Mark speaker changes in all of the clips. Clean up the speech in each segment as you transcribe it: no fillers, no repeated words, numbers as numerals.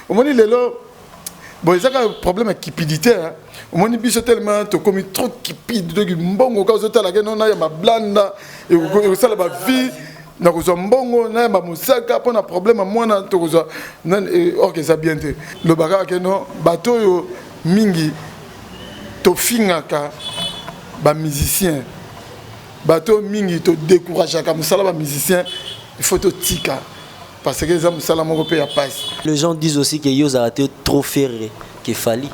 Speaker 1: Au moins, il est là. Bon, il y a un problème avec cupidité. Au moins, il y a tellement de commis trop cupide. Bon, au cas où il y a ma blanda, et il y a ma vie. Na kuzo mbongo na ba musaka pona problème mwana to kuzo or que ça bien te le baga ke no bato yo mingi to fingaka ba musicien bato mingi to décourager ka musala ba musicien il faut to tika parce que les musala moko pe ya passe.
Speaker 2: Les gens disent aussi que yo a été trop ferré que fali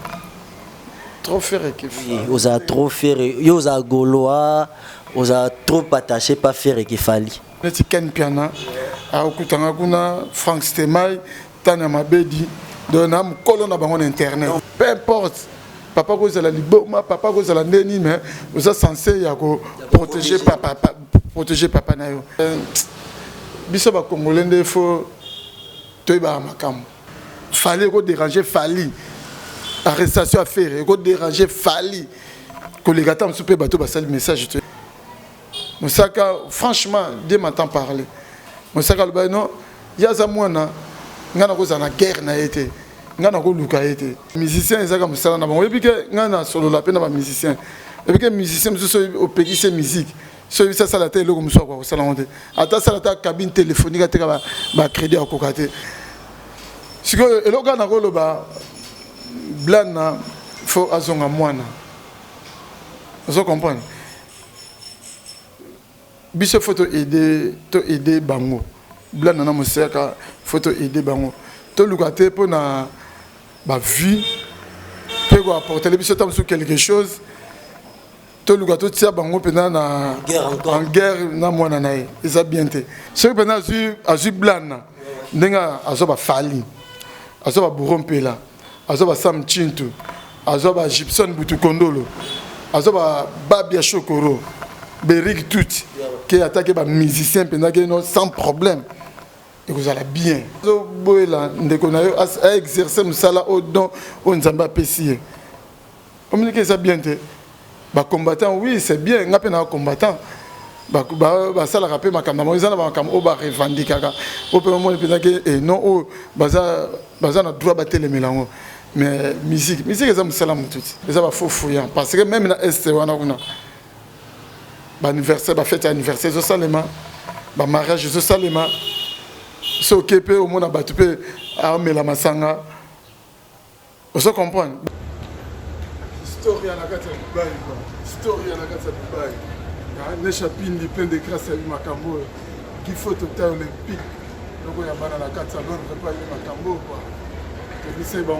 Speaker 1: trop ferré que fali
Speaker 2: yo a trop ferré yo a goloa yo a trop attaché pas ferré que fali.
Speaker 1: Ken piana a okutanga kuna Frank Stemai tana mabedi dona mkolo na bango internet peu importe papa ko la liboma papa ko la ndeni mais vous êtes censé ya ko protéger papa na yo biso ba congolais nde faut toyeba makam fallait ko déranger fali arrestation à faire ko déranger fali ko les gars tam souper bateau ba sali message. Moussaka, franchement, Dieu m'entend parler. Moussaka, non, il y a ça, moi, il y a une guerre, il y a une été. Musicien, il y a un musicien, il y a un solo la peine, musicien. Et puis, musicien, au pays, c'est musique. So, ça, ça, la télé, comme ça, quoi, ça, la honte. Attends, ça, la cabine téléphonique, il crédit à côté. Si le gars n'a pas blanc, il faut azonga moine. Vous comprenez? Biso faut aider bango blanc na museka faut aider bango to lukate pour na ba vie peut apporter les biso tam sur quelque chose to lukato tia bango pena na en guerre na mwana nae ça bien te ce pena azu blanc ndenga azoba fali azoba burompela azoba sam chintu azoba Gibson butu kondolo azoba babia chokoro Beric tout qui attaque les musiciens sans problème et vous allez bien. À exercer ça au don on zamba pessier. On me dit que ça bien te. Bah combattant oui c'est bien. On appelle un combattant. Bah ça la rappelle ma caméra. Ils en ont comme au bar revendiquer. Au premier moment ils pensent que non oh bah ça na droit battre les mélanges. Mais musique ça me salam tout. Ça va faux fouillant parce que même na est on a anniversaire, fête anniversaire, je salema, mariage, je salema, ce qui peut au monde à battre, à la masanga, vous comprenez? Histoire à la carte de Dubaï, histoire à la carte de Dubaï, les chapines plein de grâce à Macambo, qui faut tout le temps olympique, donc il y a la carte de Dubaï, Macambo, quoi. Et puis c'est bon,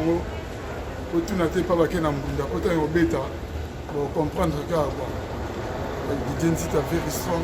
Speaker 1: pour tout n'a pas baqué dans le monde, pour tout un bêta, pour comprendre le gars, quoi. Didier Nzita very strong,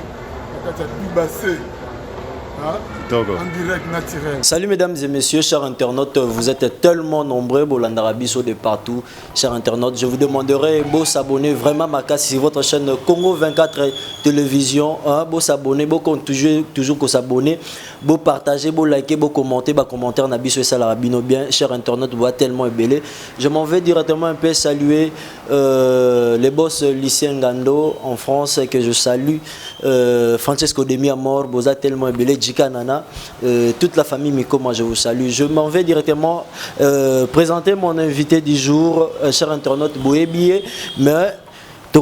Speaker 1: en direct naturel.
Speaker 2: Salut mesdames et messieurs, chers internautes, vous êtes tellement nombreux, Bolandarabiso de partout, chers internautes. Je vous demanderai de s'abonner vraiment sur votre chaîne Congo 24 Télévision, de s'abonner, de toujours s'abonner, de partager, de liker, de commenter, de commentaire Nabiso et Salarabino bien, chers internautes, vous êtes tellement ébélés. Je m'en vais directement un peu saluer les boss lycéens Ngando en France que je salue, Francesco Demi Amor, vous êtes tellement ébélés. Nana, toute la famille Mikoma, je vous salue. Je m'en vais directement présenter mon invité du jour, cher internaute Boébié, mais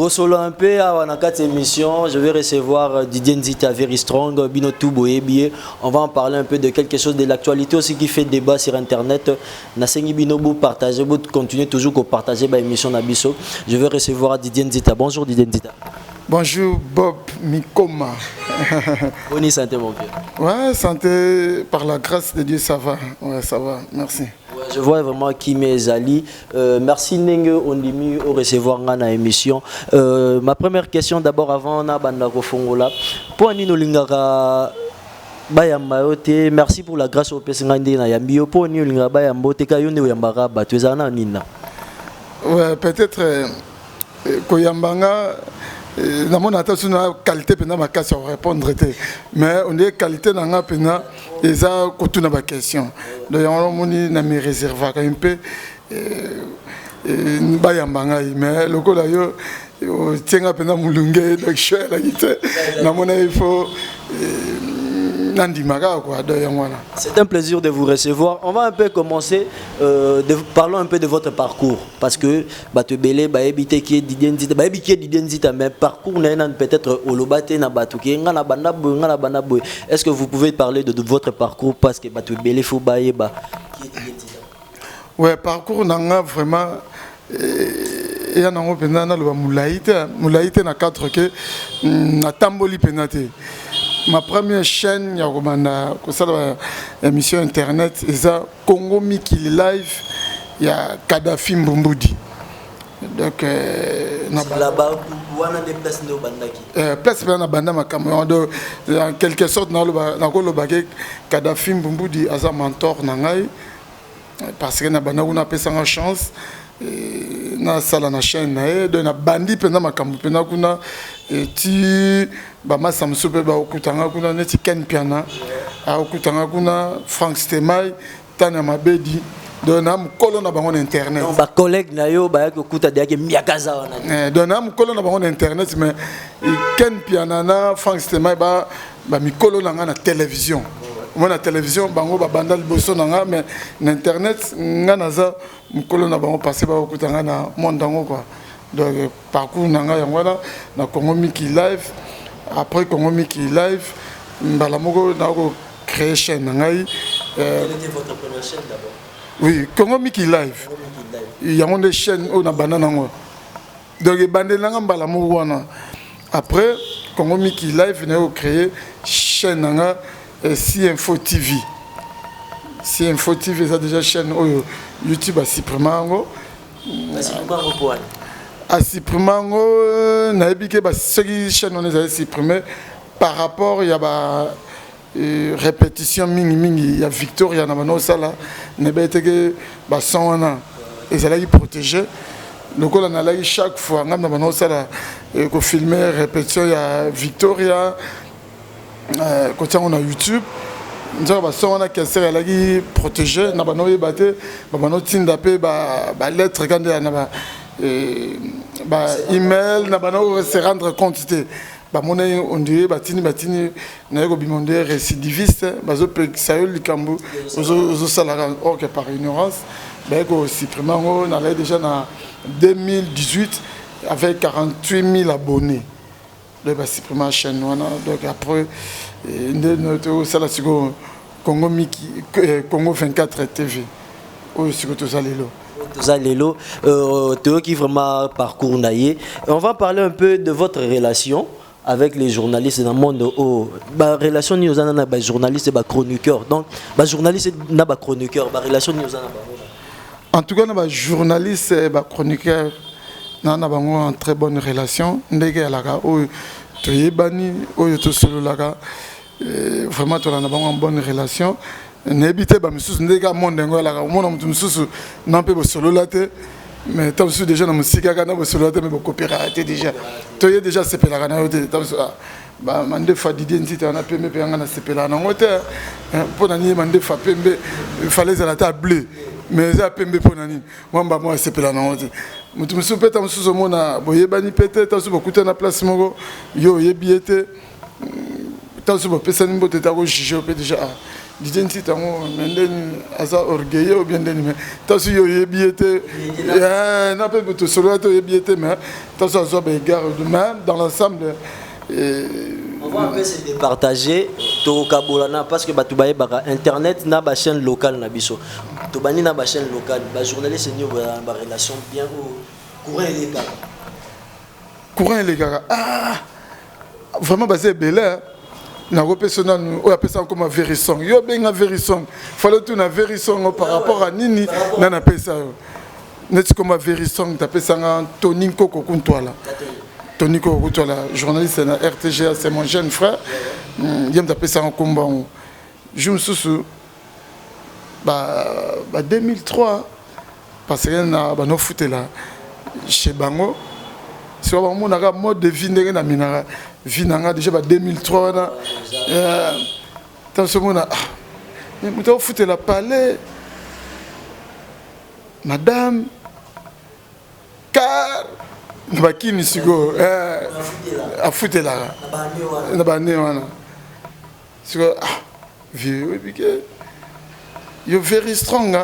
Speaker 2: solo un peu à cette émission, je vais recevoir Didier Nzita Very Strong, Binotou Boébié. On va en parler un peu de quelque chose de l'actualité aussi qui fait débat sur internet. Nasengi Binobu partager, vous continuez toujours à partager l'émission Nabiso. Je vais recevoir Didier Nzita. Bonjour Didier Nzita.
Speaker 1: Bonjour Bob Mikoma.
Speaker 2: Bonne santé mon vieux.
Speaker 1: Ouais, santé par la grâce de Dieu ça va. Ouais, ça va. Merci.
Speaker 2: Ouais, je vois vraiment qui mes alliés. Merci Nenge Ondimi au recevoir dans l'émission. Ma première question d'abord avant na bandako fongola. Pour Nino Lingara bayamba yote, merci pour la grâce au pesengande na yambio pour Nino Lingara bayamba te kayonde yambara batwezana nina.
Speaker 1: Ouais, peut-être koyambanga na mon attention na qualité pena ma question répondre mais on est qualité na nga pena eza kotuna ba question donc on moni na me réserva un peu ba yambanga mais lokola yo tienga pena mulunge donc cher la guité na mona il faut
Speaker 2: C'est un plaisir de vous recevoir. On va un peu commencer, parlons un peu de votre parcours. Parce que Batubele, Baebite qui est d'identité, Baebi qui est d'identité, mais parcours peut-être au Lobate, Nabatuki, est-ce que vous pouvez parler de votre parcours parce que Batubele faut Baeba qui est d'identité?
Speaker 1: Ouais, parcours n'a vraiment. Et on a moulaïté na quatre que na tamboli penate. Ma première chaîne, il y a une émission internet, et ça, Congo Miki Live, il y a Kadhafi Mbumboudi. Donc,
Speaker 2: là-bas, où on a des places de Bandaki.
Speaker 1: Place de Banda Makamon, en quelque sorte, dans le baguette, Kadhafi Mbumboudi, a un mentor, parce que na banda on a fait sa chance. Na sala na chaîne na de na bandi pena makambo pena kuna ti ba masamso pe ba okutanga kuna neti ken piana a okutanga kuna Frank Stemai tana mabedi de na mkolo na bango na internet
Speaker 2: ba collègue na yo ba okuta de miakaza wana
Speaker 1: de na mkolo na bango na internet mais ken piana na Frank Stemai ba mikolo na nga na télévision. Moi la télévision bango ba bandal bosso nanga mais l'internet nga naza mukolo na bango passé ba okutanga na monde dango quoi. Donc parcours nanga yangwana na Congo Miki Live. Après Congo Miki Live mbala moko na ko créer chaîne nanga.
Speaker 2: Quelle était votre première chaîne d'abord?
Speaker 1: Oui, Congo Miki Live. Il y a une chaîne au na banana ngo. Donc bandel nanga mbala moko wana. Après Congo Miki Live na ko créer chaîne nanga CINFO TV. CINFO TV, c'est déjà chaîne YouTube à Siprimango. À Siprimango, na ebike ba cette chaîne on est supprimé par rapport il y a ba répétition mingi il y a Victoria na bano sala ne ba été ba sona et ça l'a protégé. Donc on a là chaque fois ngam na bano sala ko filmer répétition il y a Victoria. Quand on a YouTube, nous avons a cassé la qui protégé, n'a pas noyé batté, bah nous tindapé bah lettre quand bah email, n'a pas nous se rendre quantité. Bah mon on dit batini n'a pas bimondé récidiviste, bah zo ça le cambo, zo salaire or que par ignorance, bah que supprimer on allait déjà en 2018 avec 48 000 abonnés. Le supprimer chaîne donc après notre Congo Miki Congo 24 TV au sur
Speaker 2: Tozalelo Théo qui vraiment parcours naïe. On va parler un peu de votre relation avec les journalistes dans le monde ba relation ni aux ana ba journaliste ba chroniqueur donc ba journaliste na ba chroniqueur ba relation ni aux ana ba
Speaker 1: en tout cas na ba journaliste ba chroniqueur na bango en très bonne relation ndege alaka o toyebani oyo to solo laka vraiment to na bango en bonne relation n'habite ba misusu ndege monde ngo alaka mona mutu misusu na pe bo solo late mais tant que déjà na musika kana bo solo late mais bo coopérater déjà toye déjà sepela kana yote tant ba mande fa d'identité on a pembe pe ngana sepela na ngote pour na ni mande fa pembe fallait la table mais ça pembe pour nani moi sepela na ngote mutu musu peta musu mona boyebani pete tasu bokuta na place moko yo yebiete tasu bo pesa nimbo teta ko juger pe déjà d'identité tango mendeni asa orgueilleux ou bien deni mais tasu yo yebiete na pe to solo to yebiete mais tasu azo be gare de même dans l'ensemble.
Speaker 2: On va un peu se départager to kabolana parce que batubaye baka internet na ba chaîne locale na biso to bani na ba chaîne locale ba journaliste ni ba relation bien au
Speaker 1: courant les gars vraiment basé belé na repesona o apesa comme Verisong yo benga Verisong fallait tout na Verisong par rapport à nini na pesa net comme Verisong tapesa Tony Koko Kuntwala Tony Koko Kuntwala journaliste na RTGA c'est mon jeune frère il me tapesa en combat je me soucie bah 2003 parce que na ba no foot là chez Bango si on a un mode de vie na minara vinanga déjà ba 2003 na tant ce monde mais muta foot la palais madame car bakini sigo a foot là na ba ne wana que vieux et puis que you very strong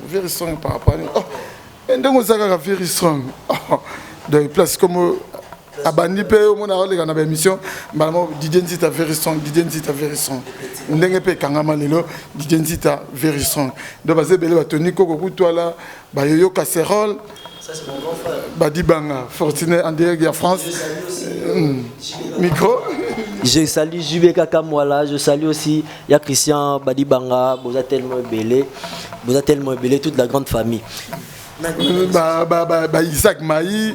Speaker 1: very strong par rapport à et donc on s'est very strong donc place comme abandi pe au monde a na émission malamo Didier Nzita very strong Didier Nzita very strong ndenge pe kangama lelo Didier Nzita very strong donc basé belé ba Tony Koko toi là ba yoyo casserole. Ça c'est mon grand frère. Badi Banga, Fortuné en direct de France. Micro.
Speaker 2: Je salue JB Kakamwala, je salue aussi ya Christian Badi Banga, vous êtes tellement belé, toute la grande famille.
Speaker 1: Isaac Maï,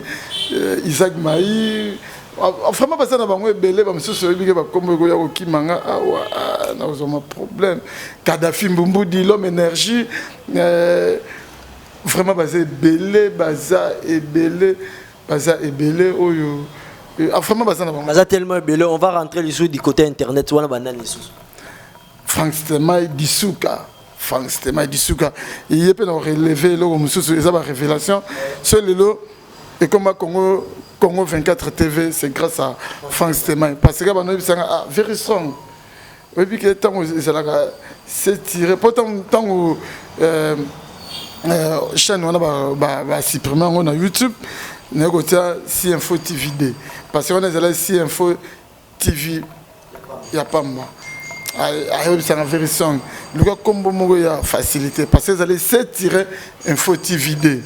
Speaker 1: vraiment parce que na bango belé ba msusu ebike ba kombo ko ya okimanga na ozoma problème. Kadhafi Mbumbudi l'homme énergie vraiment basé belé baza et belé oyo vraiment
Speaker 2: baza tellement belé on va rentrer les sous du côté internet wana banane les sous
Speaker 1: Frank Stemai Disuka il est peut relever le mususu ça va révélation seul le et comme Congo 24 TV c'est grâce à Frank Stemai parce que bano bisanga very strong et puis que tant c'est tiré pourtant tant chaîne on a supprimé on a YouTube négocier si info TV parce qu'on est allé si info TV y a pas moi c'est un vrai son le gars comme bon y a facilité parce que allez c'est tirer info TV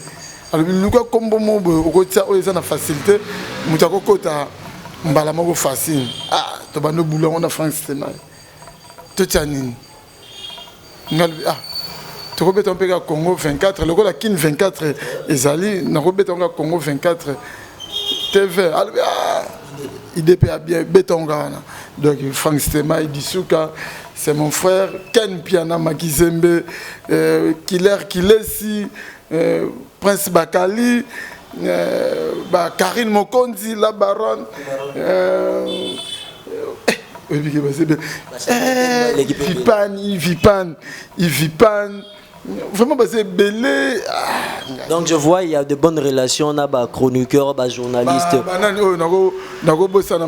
Speaker 1: alors le gars comme bon au côté ils ont la facilité mutako kota mbala moko facile to bano boulot on a France Stemai to tchanini tu rebêtes un peu à Congo 24, le gars qui 24 ezali, na rebêtes un peu à Congo 24 TV. IDP a bien bétonga. Donc Frank Stemai Disuka, c'est mon frère. Ken Piana Makizembe, Killer Kilesi, Prince Bakali, Karine Mokondi, la baronne. Vipan. Vraiment, c'est belé.
Speaker 2: Donc, je vois, il y a de bonnes relations, on a des chroniqueurs, des journalistes.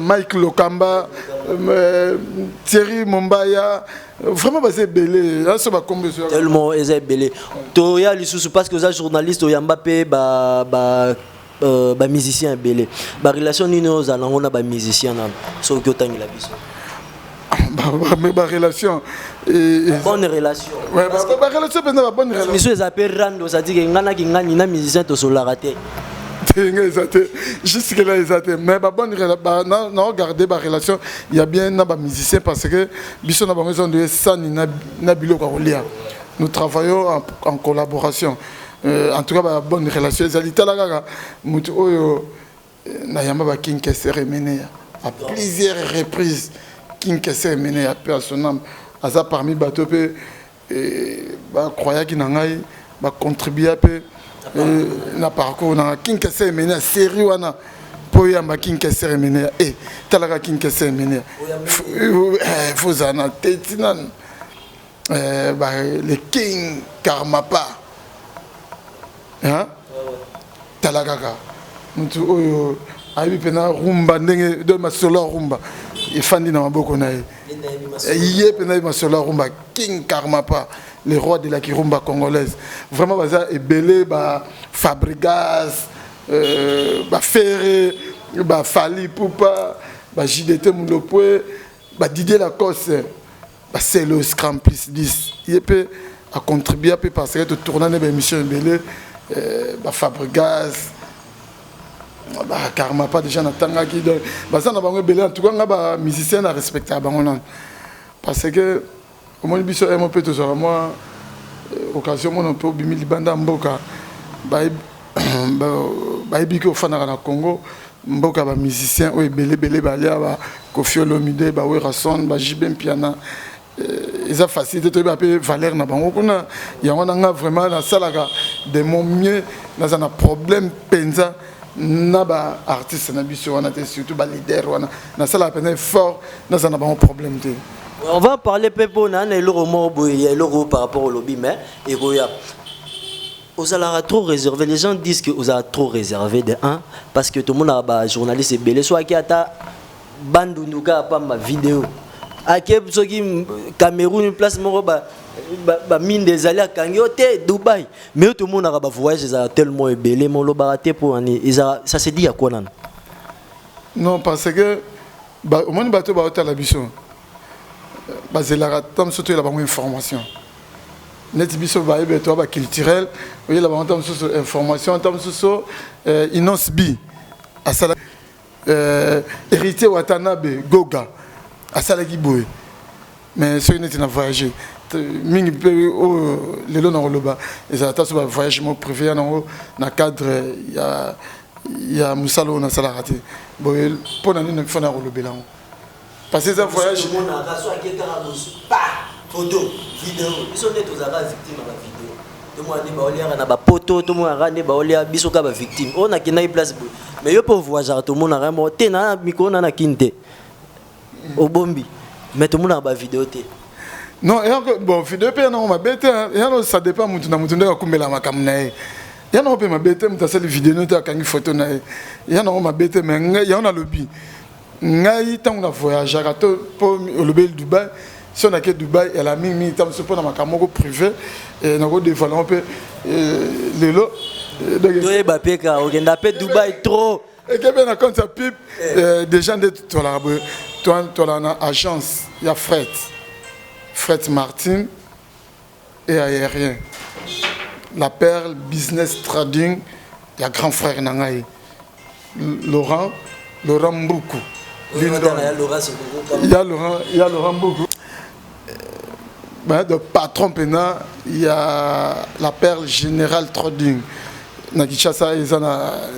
Speaker 1: Mike Lokamba, Thierry Mombaya. Vraiment, c'est belé.
Speaker 2: Tellement, c'est belé. Toya, parce que les journalistes, il y a Mbappé, musicien belé. La relation, nous avons des musiciens. Sauf que tu as une
Speaker 1: relation
Speaker 2: bonne relation
Speaker 1: ouais relation pendant la bonne relation
Speaker 2: monsieur appelle rando ça dit que ngana kingani na musicien to sola raté
Speaker 1: juste que là ils mais bonne relation non regarder la relation il y a bien na musicien parce que biso na bango de sani na biloko kolia nous travaillons en collaboration en tout cas bonne relation ezalita la kaka mutu oyo na yamba ba king keseremene à plusieurs reprises King Kessé mené à personne asa parmi batopé ba croya ki nangai ba contribuer pe na parcours na King Kessé mené à série wana po ya ma King Kessé mené talaka King Kessé mené fozana tetinan le King Karmapa hein talaka mutu oyo ayi pena rumba ndenge de ma solo rumba et fandi na maboko na ye pena ma solo rumba King Karmapa le roi de la kirumba congolaise vraiment baza ebelé ba Fabregas ba Ferré ba Fali Poupa ba JDT Mulopwe ba Didier Lacoste ba c'est le Scrum plus 10 il peut à contribuer parce que tourner des émissions ebelé ba Fabregas Karma pas déjà n'attendra qui donc ça n'a pas belé en tout cas on a musicien à respecter à bangonan parce que comme on biso un peu tout ça moi occasion on peut bimili banda mboka ba biko fana na Congo mboka ba musicien o belé balia ba Koffi Olomide ba Werason ba Jibem Piana ils ont facilité de appeler Valère na bango kuna ya on a vraiment na salaka de mon mieux dans un problème penza naba artiste na biso wana te surtout ba leader wana na sala peine fort dans un bon problème te
Speaker 2: on va parler pepo na le romo boye le par rapport au lobby mais et goya aux alara trop réservé les gens disent que aux a trop réservé de un parce que tout le monde a ba journaliste belé soit qui ata bandunduka pas ma vidéo ake soki Cameroun une place moko ba mine des alliés kangi ote Dubaï mais tout le monde a ba voyage ça tellement belé mon lo baraté pour ani ça se dit à quoi nan
Speaker 1: non parce que au moins bateau ba hôtel la biso ba zelaka tam surtout la ba information net biso ba beto ba culturel oui la ba tam sur information tam sur inosbi à ça héritier Watanabe Goga à ça la giboé mais ceux qui n'ont voyagé mingi pe les lots dans le bas et ça ta sur voyage mon privé dans cadre il y a Moussalo na sala raté bon pour nani ne faut na le belan parce que ça voyage
Speaker 2: mon na raso akeka pas photo vidéo ils sont tous à victime à la vidéo tout moi ni ba olia na ba poto tout moi rane ba olia biso ka ba victime on a kina place mais yo pour voyager tout monde na mo te na micro na kinte au bombi mais tout monde a ba vidéo te
Speaker 1: non et bon vidéo pe na ma bête et ça dépend mutu na mutu ndeka kumbela makamna e ya na pe ma bête mutu sali vidéo no ta kangi photo na e ya na ma bête mais ya na lobby ngai tant na voyager to pour le Dubaï si on a que Dubaï elle a mis tam so na makamoko privé et na go développer les lots
Speaker 2: doye ba peka ogenda pe Dubaï trop
Speaker 1: et que bien quand ça pipe des gens de toi la agence il y a Fred Martin et aérien la Perle Business Trading il y a grand frère Nangaï Laurent Mboukou il y a Laurent Mboukou de patron pena il y a la Perle Général Trading na Kinshasa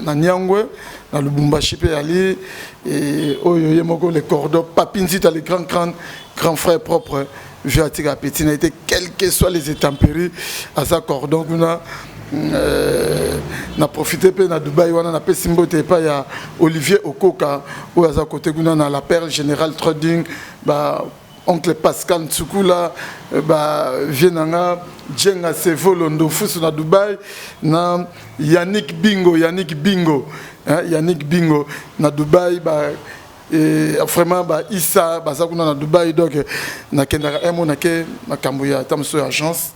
Speaker 1: na Nyangwe na Lubumbashi pe ali et oyo moko les cordons papinzi dans les grands frères propres viatika petit n'a été quels que soient les intempéries à sa cordon na profité pe na Dubaï wana na pe simbote pa ya Olivier Okoka ou à sa côté kuna na la Perle Général Trading ba oncle Pascal Tsukula ba vienanga Djenga Sevolondo fusu na Dubaï na Yannick Bingo na Dubaï ba et vraiment ba Issa ba ça kuna na Dubaï donc na kendaka emo na ke makambo ya tamso agence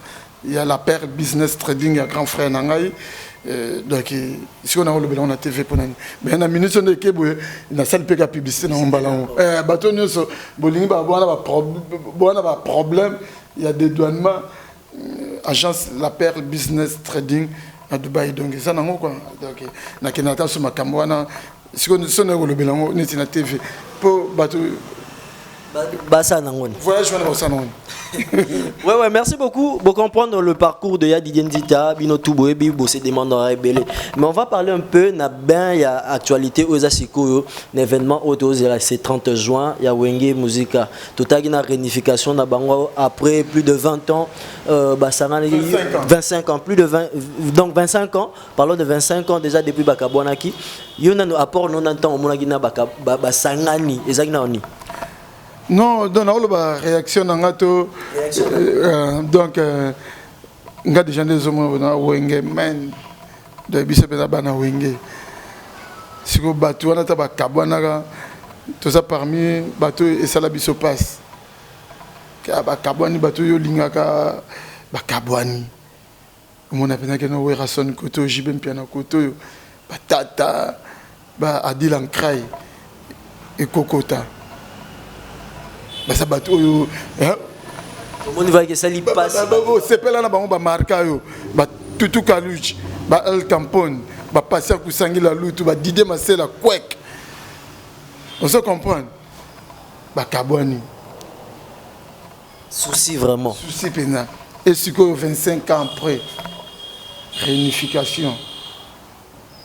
Speaker 1: il y a la Perle Business Trading ya grand frère nangai donc si on a le on a TV pour nani mais na minute de kebo na salle peka publicité na mbalango bato nyoso bolingi ba bona ba problème il y a des douanements agence la Perle Business Trading à Dubaï donc ça nango quoi donc na kenata sur makambo wana si on a le bilan neti na TV pour bato
Speaker 2: Bassa Nangon.
Speaker 1: Voyage vers Bassa Nangon.
Speaker 2: Ouais, merci beaucoup. Pour comprendre le parcours de Yadi Dita, Bino Touboé, Bibo, c'est demandé belé. Mais on va parler un peu, na ben, il y a actualité aux Asiko, l'événement auto, c'est 30 juin, il y a Wenge Musica. Tout à une réunification, na bango, après plus de 20 ans, 25 ans, plus de 20, donc 25 ans, parlons de 25 ans déjà depuis Bakabouanaki. Il y a un apport non entend au Monagina Basangani, exactement.
Speaker 1: Non, donc la réaction donc nga déjà des hommes na wenge men de biso pena bana wenge siko batu wana ta bakabwana tout ça parmi batu et ça la biso passe ka bakabwani batu yo lingaka bakabwani mona pena ke no wera son koto jibem piana koto batata ba adilan krai et kokota ça bateau yo
Speaker 2: on va que ça li passe
Speaker 1: c'est pas là na bango ba marka yo ba tutu kaluch ba el tampon ba passer ku sangila lutu ba didé masela kwek on se comprend ba kabwani
Speaker 2: souci vraiment
Speaker 1: souci pena et siko 25 ans après réunification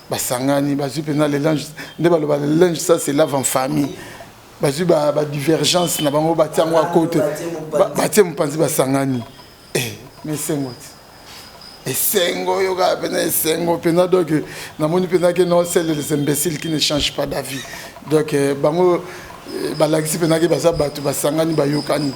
Speaker 1: ba sangani ba pena les linges ne ba le linge ça c'est lave en famille bazu ba divergence na bango batiango à côté batie mpanzi basangani mais sengo et sengo yoga pena sengo pena donc na moni pena que non c'est les imbéciles qui ne changent pas d'avis donc bango balagisi pena que basa batu basangani bayokani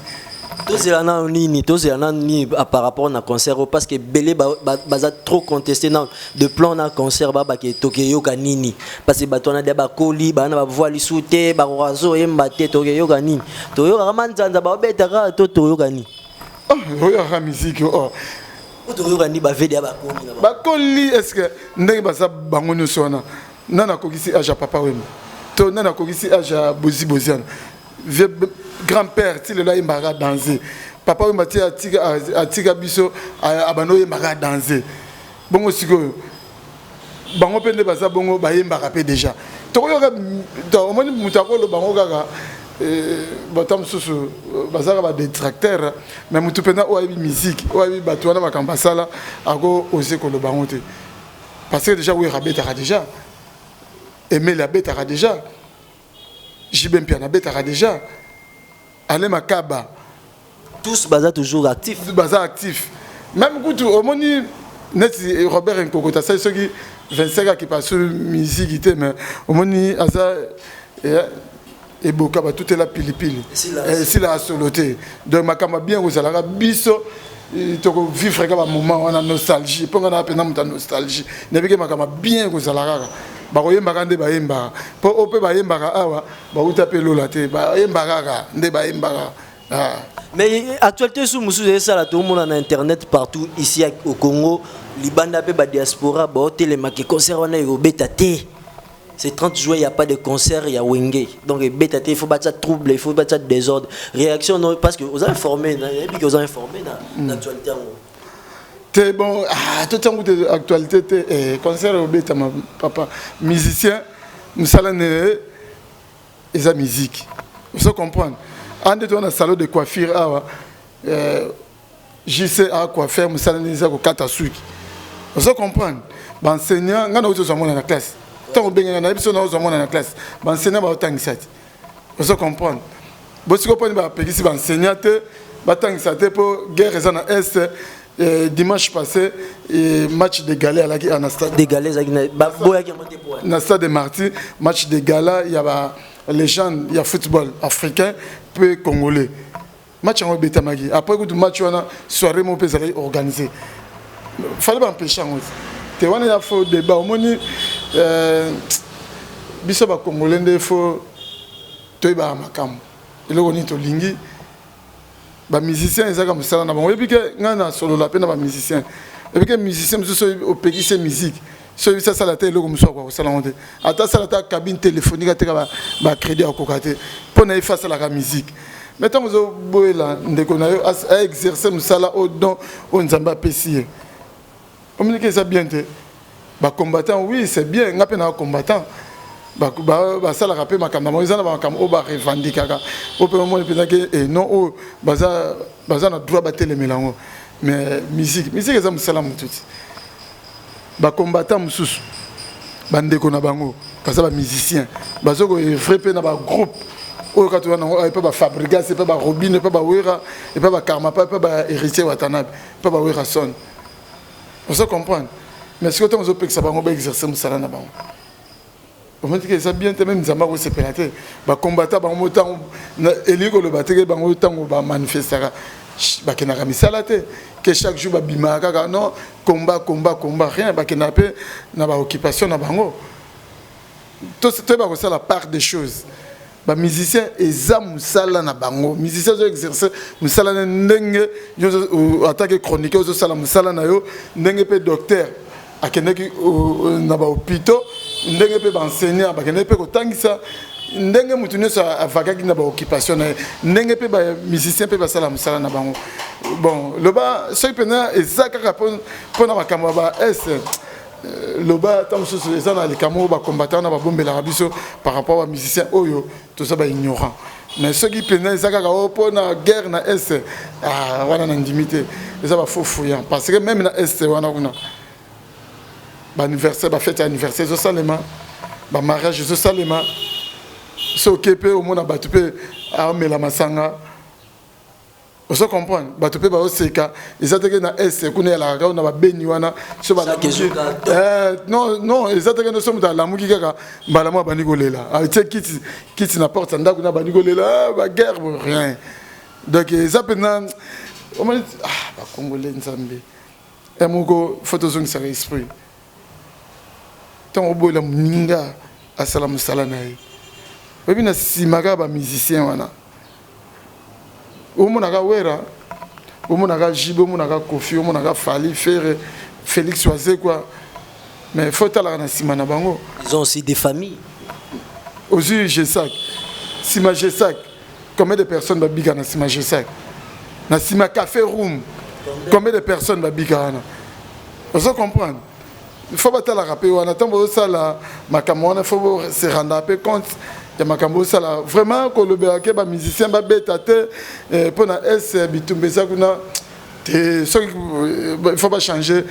Speaker 2: Tous les ans nini, tous les ans ni par rapport à un concert parce que belé baza trop contesté dans de plan na concert ba ke Tokyo kanini parce que batona de ba koli ba na ba voili souté ba razo yemba te Tokyo kanini Tokyo ramanzanza ba betaka to Tokyo kanini
Speaker 1: oh la musique oh
Speaker 2: Tokyo kanini ba vede
Speaker 1: ba koli est-ce que ndenge baza bango nyonso na nana kokisi aja papa wemba to nana kokisi aja bozi boziana grand-père ti lelo ayembaka danser papa wemba ti atika biso abano oyembaka danser bongo sikoyo bango mpe nde baza bongo bayembaka mpe déjà tokoyoka omoni moto akolo bango kaka bata mosusu bazaka badetracteur mais motu mpena oyo ayebi musique oyo ayebi bato wana makambo asala ako ose koloba bango te parce que déjà wera abetaka déjà emeli abetaka déjà jibe mpiana abetaka déjà Alain Makaba.
Speaker 2: Tous baza toujours actifs.
Speaker 1: Baza actifs. Même quand au moni net Robert Nkokota ça ceux qui 25 ans qui passent sur musique mais au moni asa et boka ba tout est la pili si la soloté donc makama bien vous allez biso to vivre comme un moment on a nostalgie pour on a peine de nostalgie ne que makama bien vous allez bakoyembaka nde bayembaka mpo o mpe bayembaka awa bauta mpe lola te bayembaka kaka nde bayembaka.
Speaker 2: Mais actualité sous mosusu ezala toomona na internet partout ici au Congo libanda mpe badiaspora baotelemaki concert wana ekobeta te c'est 30 juillet il n'y a pas de concert il y a wenge donc beta te il faut battre trouble il faut battre désordre réaction non parce que vous avez informé et puis que vous avez informé dans l'actualité.
Speaker 1: C'est bon, tout le temps de l'actualité, concert au bêta, papa, musicien, nous allons et la musique. Vous comprenez? En deux, on a un salon de coiffure, JC à coiffure, nous allons au Katasuki. Vous comprenez? L'enseignant, on a autre dans la classe. Tant que on a besoin dans la classe, l'enseignant va autant que ça. Vous comprenez? Si vous comprenez, l'enseignant va autant que ça pour guerre dans l'Est. Dimanche passé, match de gala à la stade de Marty, match de gala, il y a les gens, il y a football africain, peu congolais. Match en Betamagi. Après le match, on a soirée mon pays organisé. Il fallait pas empêcher. Tu vois, il y a un débat. Au moins, biso ba congolais, il faut te ba makam. Il faut ni to lingi. Les musiciens ils ont ça na bango et puis que ngana solo la peine ba musiciens et puis que musiciens sont au pays c'est musique so ça ça la télé comme ça quoi ça la honte ata ça la cabine téléphonique te ba crédit à kokate pour na face la musique maintenant vous boela ndeko na yo à exercer musala au don on nzamba pesier on me dit que ça bien te ba combattant oui c'est bien ngape na combattant ça la rappelle ma caméra ils ont ma caméra au bar revendiquer au premier moment et non au baza na droit battre les mélanges mais musique ça me salam tout ba combattant mususu bandeko na bango parce que ba musicien bazo ko vrai pe na ba groupe au quand on pas ba fabrica c'est pas ba robine pas ba wera et pas ba karma pas ba héritier watanabe pas ba wera son on se comprend mais ce que on zo pe que ça bango ba exercer musala na bango. On me dit que ça bien même Nzamba ko sepelaté ba combattant ba motan eliko le bateke ba motan ba manifestera ba kenaka misala te que chaque jour ba bimaka kaka non combat rien ba kenape na ba occupation na bango tout c'est ba ko ça la part des choses ba musicien eza musala na bango musicien zo exercer musala na ndenge yo attaque chronique zo sala musala na yo ndenge pe docteur akendeki na ba hôpital ndenge pe enseigner ba kende pe ko tangisa ndenge mutu nyonso avakaki na ba occupation na ndenge pe ba musicien pe basala musala na bango bon loba soki pena ezaka kaka pona makambo ba es loba tant mosusu eza na likambo ba combattant na ba bombela biso par rapport à musicien oyo tout ça ba ignorant mais soki pena ezaka kaka pona guerre na est wana na ndimité eza ba faux fouillant parce que même na est wana kuna ba anniversaire ba fête anniversaire zo salema ba mariage zo salema so kepe au monde ba tupe a mela masanga on se comprend ba tupe ba oseka ezateke na est kuna la ga na ba beni wana so ba non ezateke no so muta la muki kaka mbala mo ba nikolela a tie kiti na porte ndako na ba nikolela ba guerre rien Donc ça pendant on m'a dit ah ba congolais nzambe et moko photo zone ça esprit tant au bout la muninga assalamu salanaï oui na simaga ba musicien wana o monaka wera o monaka jibo monaka kofi o monaka fali faire Félix Oisé quoi mais faut tala na simana bango
Speaker 2: ils ont aussi des familles
Speaker 1: aussi Gessac Sima Gessac combien de personnes ba biga na Sima Gessac na Sima Café Room combien de personnes ba biga na vous comprendre il faut pas la rappeler on attend ça la makamona faut se rendre un peu compte ya makambo ça là vraiment ko le ba ke ba musicien ba beta te pour na S bitumbeza kuna il faut pas changer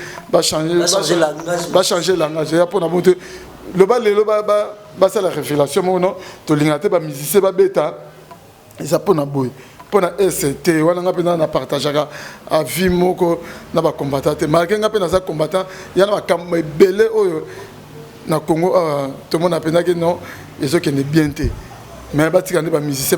Speaker 1: langage pour na monter le bas ça la révélation non to lingate ba musicien ba beta ça pour na boy pour na ST wana nga pena na partager à vie moko na ba combattant malgré nga pena za combattant ya na ba belé oyo na Congo tout le monde a pena que non ils ont qui est bien té mais batika ne ba musicien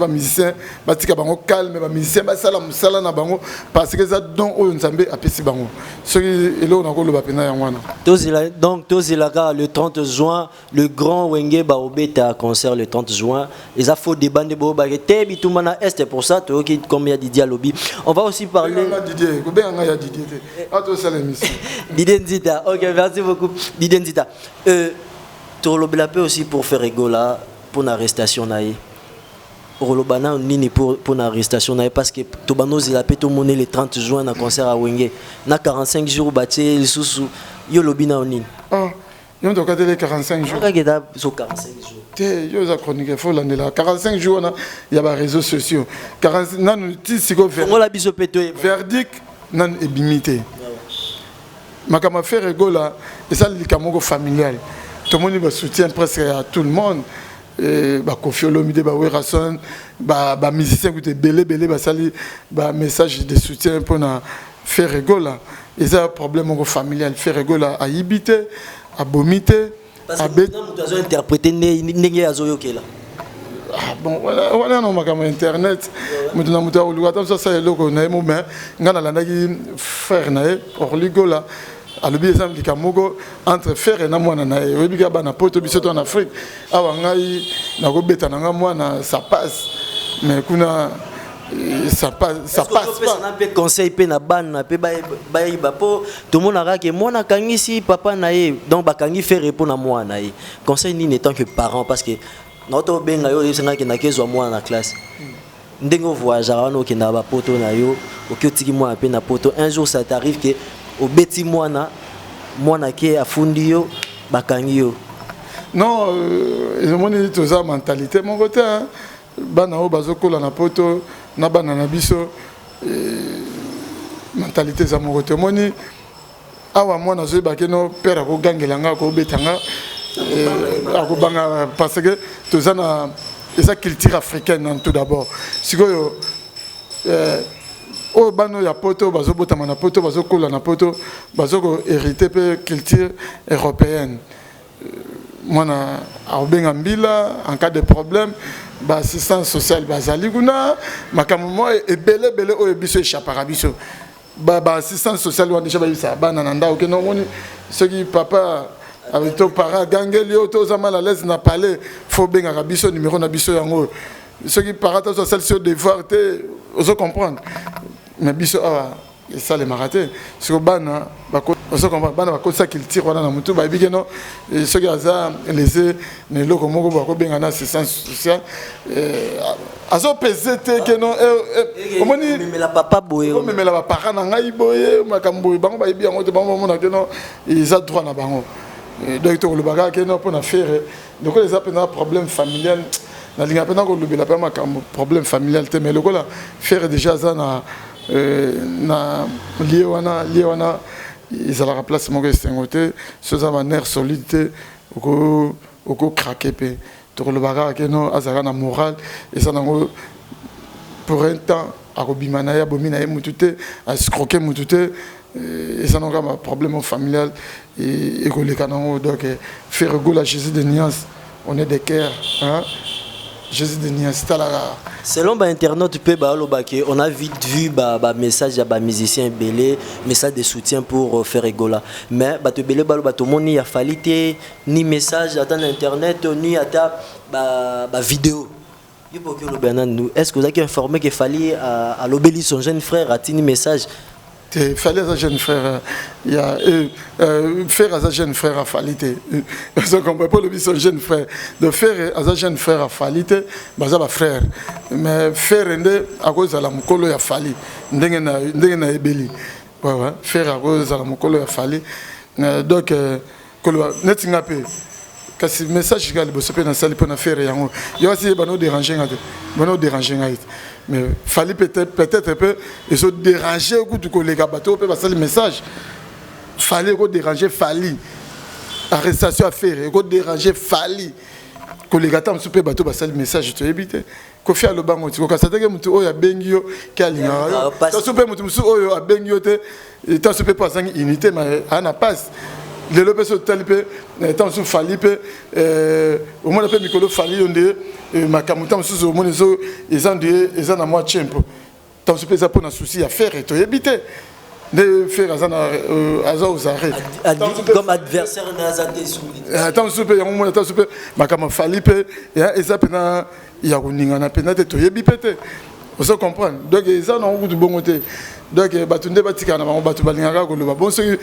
Speaker 1: batika bango calme ba musicien ba sala musala na bango parce que ça don oyo nzambe apesi bango ce qui elo na ko lo ba pena ya wana
Speaker 2: donc tozilaka le 30 juin le grand Wenge ba obeta concert le 30 juin les afo de bande bo ba te bituma na est pour ça to qui comme ya Didier Lobby on va aussi parler
Speaker 1: Didier ko benga ya Didier ato sala émission
Speaker 2: Didier Nzita OK merci beaucoup Didier Nzita to lobela peu aussi pour faire rigola pour l'arrestation naïe Rolobana nini pour l'arrestation naïe parce que tobano zilapé tout monnaie le 30 juin na concert à Wenge na 45 jours baté le sous yo lobina nini
Speaker 1: ah yo ndo ka tele 45 jours
Speaker 2: ka geda so 45 jours
Speaker 1: te yo za chronique faut l'année 45 jours na il y a ba réseaux sociaux 40 nan ti siko verdict nan ebimité makama faire rigola et ça likamoko familial tout le monde va soutien presque à tout le monde ba Koffi Olomide ba Werason ba musicien qui était belé ba sali ba message de soutien pour na faire rigola et ça problème familial faire rigola à ibité à bomité
Speaker 2: à bet nous interpréter ndenge azoyokela
Speaker 1: bon voilà non makama internet mutu na mutu oluka ça eloko na mo mais ngana landaki frère na pour rigola alobi eza likamoko entre frère na mwana na ye oyebi ka bana poto biso to en Afrique awa ngai nakobeta na nga mwana ça passe mais kuna ça passe pas
Speaker 2: na pe conseil pe na bana pe ba po tout monde a que mwana kangisi papa na ye donc bakangi faire pour na mwana ye conseil ni n'étant que parent parce que notre benga yo lesanga ke na kezwa mwana na classe ndenge voyagera wana okenda ba poto na yo okotiki mwana pe na poto un jour ça t'arrive que au beti mwana qui a fundi yo bakangi yo
Speaker 1: non ils ont monné toute ça mentalité mon côté bana o bazokola na poto na bana na biso mentalité za mon côté moni awa mwana zo bakeno père ko gangelanga ko betanga ko banga parce que tout ça na esa culture africaine tout d'abord sikoyo oh bano ya poto bazobota na poto bazokola na poto bazoko hériter pe culture européenne mwana abenga mbila en cas de problème ba assistance sociale bazali kuna makammo ebele o biso échappera biso ba assistance sociale wana déjà ba bisa bana nanda ok non moni ce qui papa avec ton parent gangeli auto za mal à l'aise na parler faut benga biso numéro na biso yango ce qui parata social sur devoir te oso comprendre mais biso et ça les marathons sur bana bako oso comprendre bana bako ça qu'il tire wana na mutu ba bigeno ce qui aza les ne loko moko bako benga na assistance sociale azo pesete que non omoni
Speaker 2: mais la papa boye
Speaker 1: mais la papa na ngai boye makambo bango ba bibi yango te bango mona que non ils a droit na bango donc to le baga que non pour na faire donc les appels na problème familial na linga pena ko lobela pa makambo problème familial te mais le kola faire déjà ça na liwana ils allaient remplacer mon gestionnaire ce ça va nerf solide au craquer pe to le baga que non azara na moral et ça nango pour un temps à robimana ya bomina ya mutute à scroquer mutute et ça nango un problème familial et ko le kanango donc faire go la Jésus de nuance on est des cœurs hein Jésus de Nias Talara.
Speaker 2: Selon l'internaute, on a vite vu un message à musicien belé, message de soutien pour faire Egola. Mais tout le monde n'y a fallu ni message à internet ni à vidéo. Est-ce que vous avez informé qu'il fallait à l'obéli son jeune frère à un message?
Speaker 1: Il fallait à jeune frère, il y a faire à jeune frère à falité. Parce qu'on peut pas le dire son jeune frère. De faire à jeune frère à falité, c'est un frère. Mais faire à cause de la mukolo ya fali, ndenge na ebeli. Ouais ouais, faire à cause de la mukolo ya fali. Donc netinga pe. Kasi message gal bo sope na sali pour na faire yango. Yo aussi bano déranger ngate. Bano déranger ngate. Mais fallait peut-être un peu et se déranger au coup du collègue à bateau peut passer le message. Fallait qu'on déranger fallait arrestation à faire et qu'on déranger fallait collègue à temps super bateau passer le message tu éviter qu'on fait le banc tu vois ça te que mutu oya bengio kalinga ça super mutu oyo a bengio te et ça super pas sans unité mais ana passe le lopes au talipé tant sous falipe au moins le micro fali onde makamuta sous au moins ils ont na moi tempo tant sous ça pour na souci à faire et to éviter de faire azana aux arrêts
Speaker 2: comme adversaire na azate soumis
Speaker 1: tant sous au moins tant sous makam falipe et ça pena ya kuninga na pena to éviter vous comprenez donc ils ont un goût de bon côté. Donc batunde batika na bango batu balingaka koloba bon soki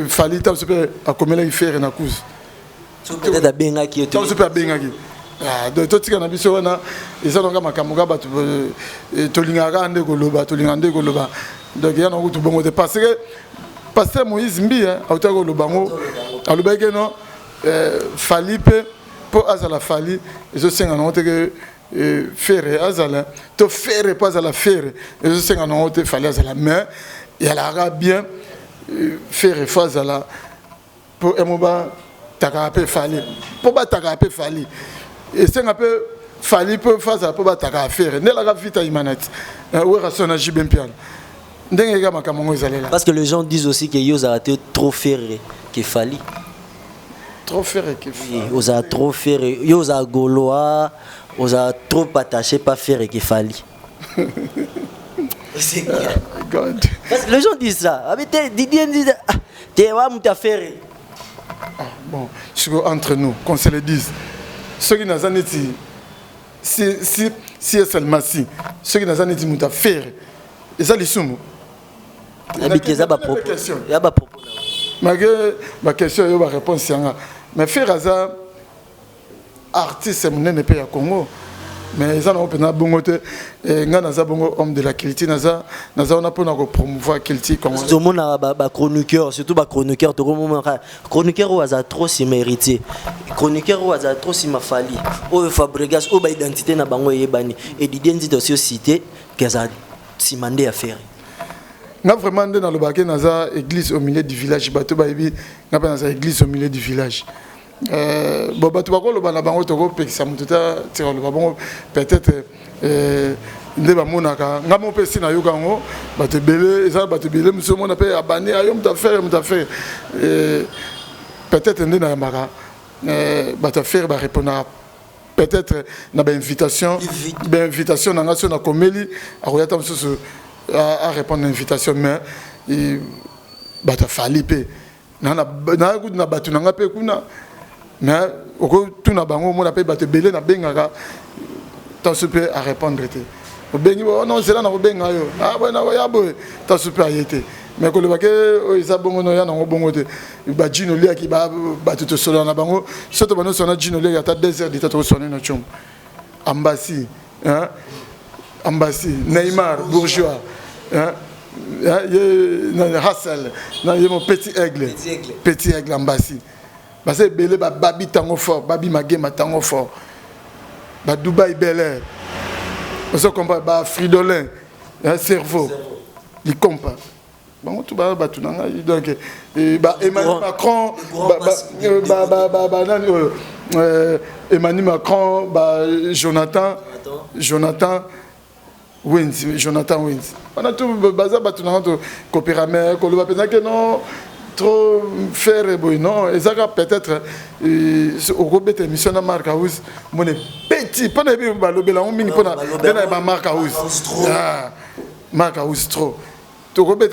Speaker 1: fali tam super akomela ifere na kuzu
Speaker 2: peut-être abengaki
Speaker 1: to super abengaki donc totika na biso wana ezalonga makambo ga batu tolingaka nde koloba donc yana kutu bongo te parce que pasteur Moïse Mbia auta koloba ngo alobaki non fali pe po azala fali ezo senga na te faire azala to faire pas à la faire et je sais qu'on a été fallait à la main et elle a bien faire face à la pour emoba takapé fallait pour ba takapé fallait et c'est un peu fallait pour face à pour ba takapé faire ne la vite à imanette ou rasona jibem piano ndenge ga makamongo ezala
Speaker 2: parce que les gens disent aussi que yo a été trop faire que fallait
Speaker 1: trop faire que
Speaker 2: vous a trop faire yo a goloa on a trop attaché pas faire et qu'il fallait. Parce que les gens disent ça. Didier dit t'es va me faire.
Speaker 1: Bon, entre nous, qu'on se le dise. Ceux qui n'ont pas dit si c'est seulement si ceux qui n'ont pas dit me faire. Et ça les soumou.
Speaker 2: Habiter ça ba propos. Il y a ba propos.
Speaker 1: Ma question yo ba réponse yanga. Mais faire ça artiste monene pe ya Congo mais ça n'a pas bongo te nga naza bongo homme de la culture naza on a pour na promouvoir culture comme
Speaker 2: tout le monde a ba chroniqueur surtout ba chroniqueur to moment chroniqueur ou aza trop si mérité chroniqueur ou aza trop si mafali o Fabregas o ba identité na bango yebani et Didier dit aussi cité que ça si mandé à faire
Speaker 1: nga vraiment dans le baké naza église au milieu du village bato ba yebi nga pa naza église au milieu du village bon bah tu vas le bana bango toko pekisa mututa tira le bango peut-être nde ba monaka ngamo pesi na yoka ngo bato belé ça bato belé monsieur mon appelle abani ayo mta faire peut-être nde na maka bato faire ba répondre peut-être na ba invitation na ngation na komeli akoyata mususu à répondre à l'invitation mais bato falipe na bato na ngape kuna mais tout na bango mon appel bato belé na bengaka tant super à répondre te bengi non c'est là na benga yo ah bon na ya bo tant super yete mais ko le baké isa bongo no ya na bongo te ba jino lia ki ba bato to solo na bango soto bano sona jino lia ta 2 heures d'etat to sonner na chom ambassy hein ambassy Neymar bourgeois hein Hassel mon petit aigle ambassy parce que belé babi tango fort babi magema tango fort ba Dubaï Bel Air on comprend ba Fridolin cerveau il compas bon tout ba tout nanga donc ba Emmanuel Macron Emmanuel Macron ba Jonathan Wins on a tout baza ba tout nanga to coopérer mais ko le ba pensa que non trop faire et bon non et ça peut-être au robet émission na marque house mon petit pas na ba lobela on mingi pona na ba marque house ah marque house trop to robet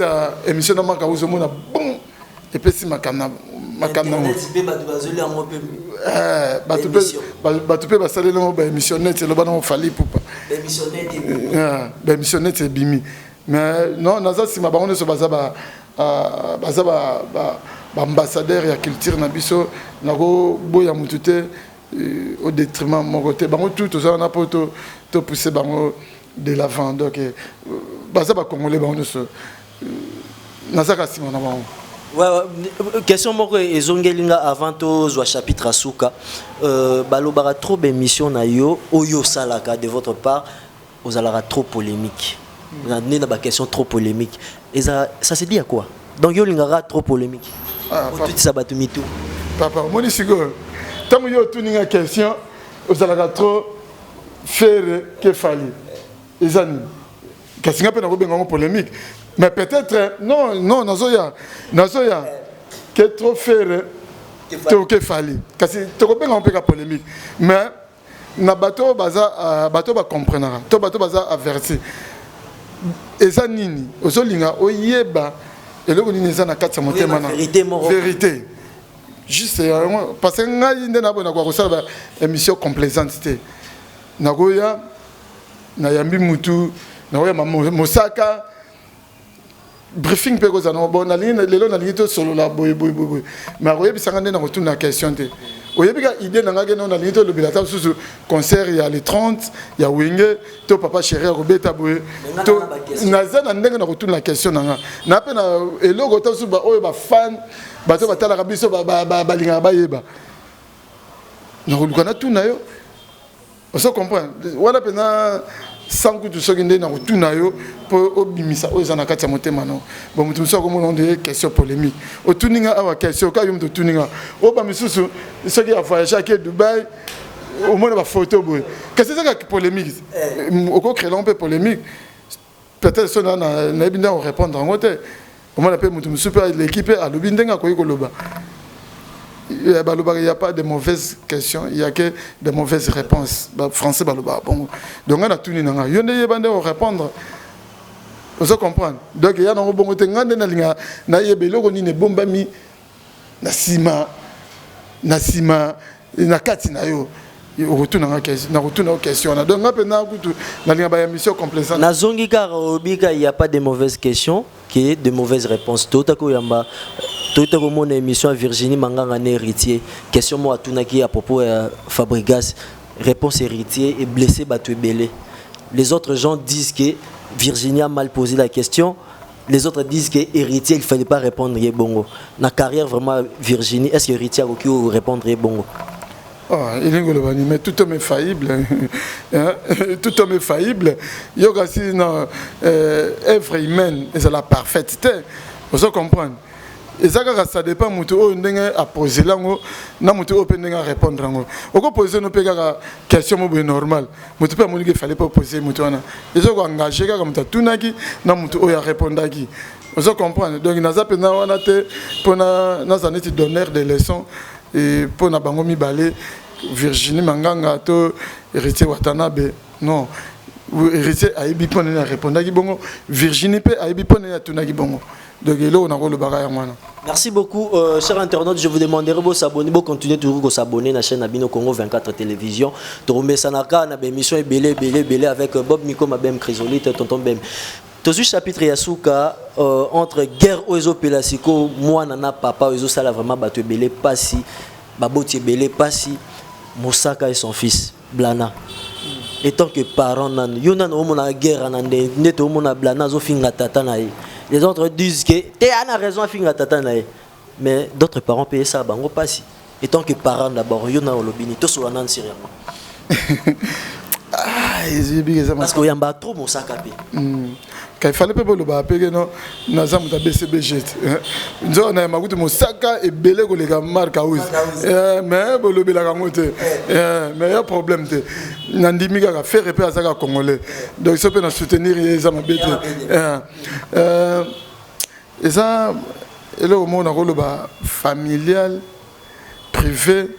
Speaker 1: émission na marque house mon bon et puis si makana tu peux passer le émission net c'est le bon fali pour pas émission net c'est bimi mais non naza si ma baronne so bazaba ambassadeur ya culture na biso nako boya mutute au détriment mon côté bango tout ça on a pas to pousser bango de l'avant donc bazaba congolais bango so nazaka sima na bango.
Speaker 2: Ouais, question moko ezongelinga avant to zo chapitre asuka balobara trop d'émissions na yo oyo salaka de votre part aux alara trop polémique. On a donné la question trop polémique et ça se dit à quoi donc yo lingara trop polémique tout ça batumi tout
Speaker 1: papa moni sigo tamu yo tuninga question aux alara trop faire que fallait ezani kasi ngapena ko benga polémique. Mais peut-être, non, nazoya, que trop faire, que fallait. Parce que tu comprends un peu la polémique. Mais, na bateau baza comprendra, to bateau baza averti. Et ça nini, ozolinga oyeba, et le nini ça na katsa motema na vérité. Juste parce que ngai ndena bona kwa kusala émission complaisante. Nagoya na yambi mutu, nagoya mosaka briefing pe koza no bon na ligne lelo na ligne to solo la boy mais oyebi sangane na retourner la question te oyebi ka idée na ngake na ligne to le bilata sous concert il y a les 30 il y a wenge to papa chéri robeta boy to naza na ndenge na retourner la question na pe na eloko to sous ba oyo ba fan ba to batala ka biso ba linga ba yeba na kolukana tout na yo on se comprend wala pe na sans que tu sois dans tout nayo pour obimisa aux anakati motema non bon mutu so comme on des questions polémiques au tuninga awa question ka yum to tuninga o ba misusu ce qui a voyagé à Dubaï au moins la photo boy qu'est-ce que c'est polémique au co créer un peu polémique peut-être ça na binda répondre en côté au moins la pe mutu super l'équipe à lobindenga ko yikoloba. Il n'y a pas de mauvaises questions, il n'y a que de mauvaises réponses. Français, bon. Donc on a tout dit. Il y a des gens qui répondre. Vous comprenez? Donc il y a des gens qui ont dit que les bombami, na sima, na katina yo. Il retourne aux questions. Donc on a une mission complète.
Speaker 2: Na zongi karobika, il n'y a pas de mauvaises questions, qui est de mauvaises réponses. Tout à coup yamba. Tout à mon émission à Virginie Manganga héritier. Question moi à propos de Fabregas. Réponse héritier et blessé Batoué Belé. Les autres gens disent que Virginie a mal posé la question. Les autres disent que héritier il ne fallait pas répondre bongo. Dans la carrière vraiment Virginie, est-ce que héritier a pu répondre bongo?
Speaker 1: Il est mais tout homme est faillible. Tout homme est faillible. Il y a aussi une œuvre humaine, c'est la parfaite. Vous comprenez? Et ça dépend de ce à poser là, na mutu open à répondre là. On peut poser nos questions normales. Mutu pas il fallait pas poser mutu ana. Et ça engagé comme ça tout naki na mutu oya répondre qui. Vous comprenez? Donc na za pena wana te pona na zaneti donneur de leçons et pona bango mi balé Virginie Manganga to héritier Watanabe. Non. Héritier aibi pona répondre qui bongo Virginie pe aibi pona tunaki bongo.
Speaker 2: Merci beaucoup, chers internautes. Je vous demanderai de s'abonner, de continuer toujours à s'abonner à la chaîne Abino Congo 24 Télévision. Toromé Sanaka, na émission belé avec Bob Miko, Mabem Chrysolite, Tonton Bem. Tout ce chapitre Yasuka entre guerre Oezo Pelasiko, moi nana papa Oezo Sala vraiment battu belé passi, Baboti belé passi, Moussaka et son fils Blana. Et tant que parents nan, yonan omona guerre nande, net omona Blana zo finga tata nae. Les autres disent que tu as raison à finir tata nae. Mais d'autres parents payent ça bango passi. Et tant que parents d'abord yona olobini to so nan sérieusement. Parce qu'il y a trop mon sac à paix.
Speaker 1: Quand il fallait pas le payer, non, nous avons BCBG. Nous avons mon sac et belé que les gars marquent à mais le belé à monter. Mais il y a un problème. Nandimi a fait repérer à ça congolais. Donc ça peut nous soutenir les hommes bêtes. Et ça, Et là, au moins, on a le familial, privé.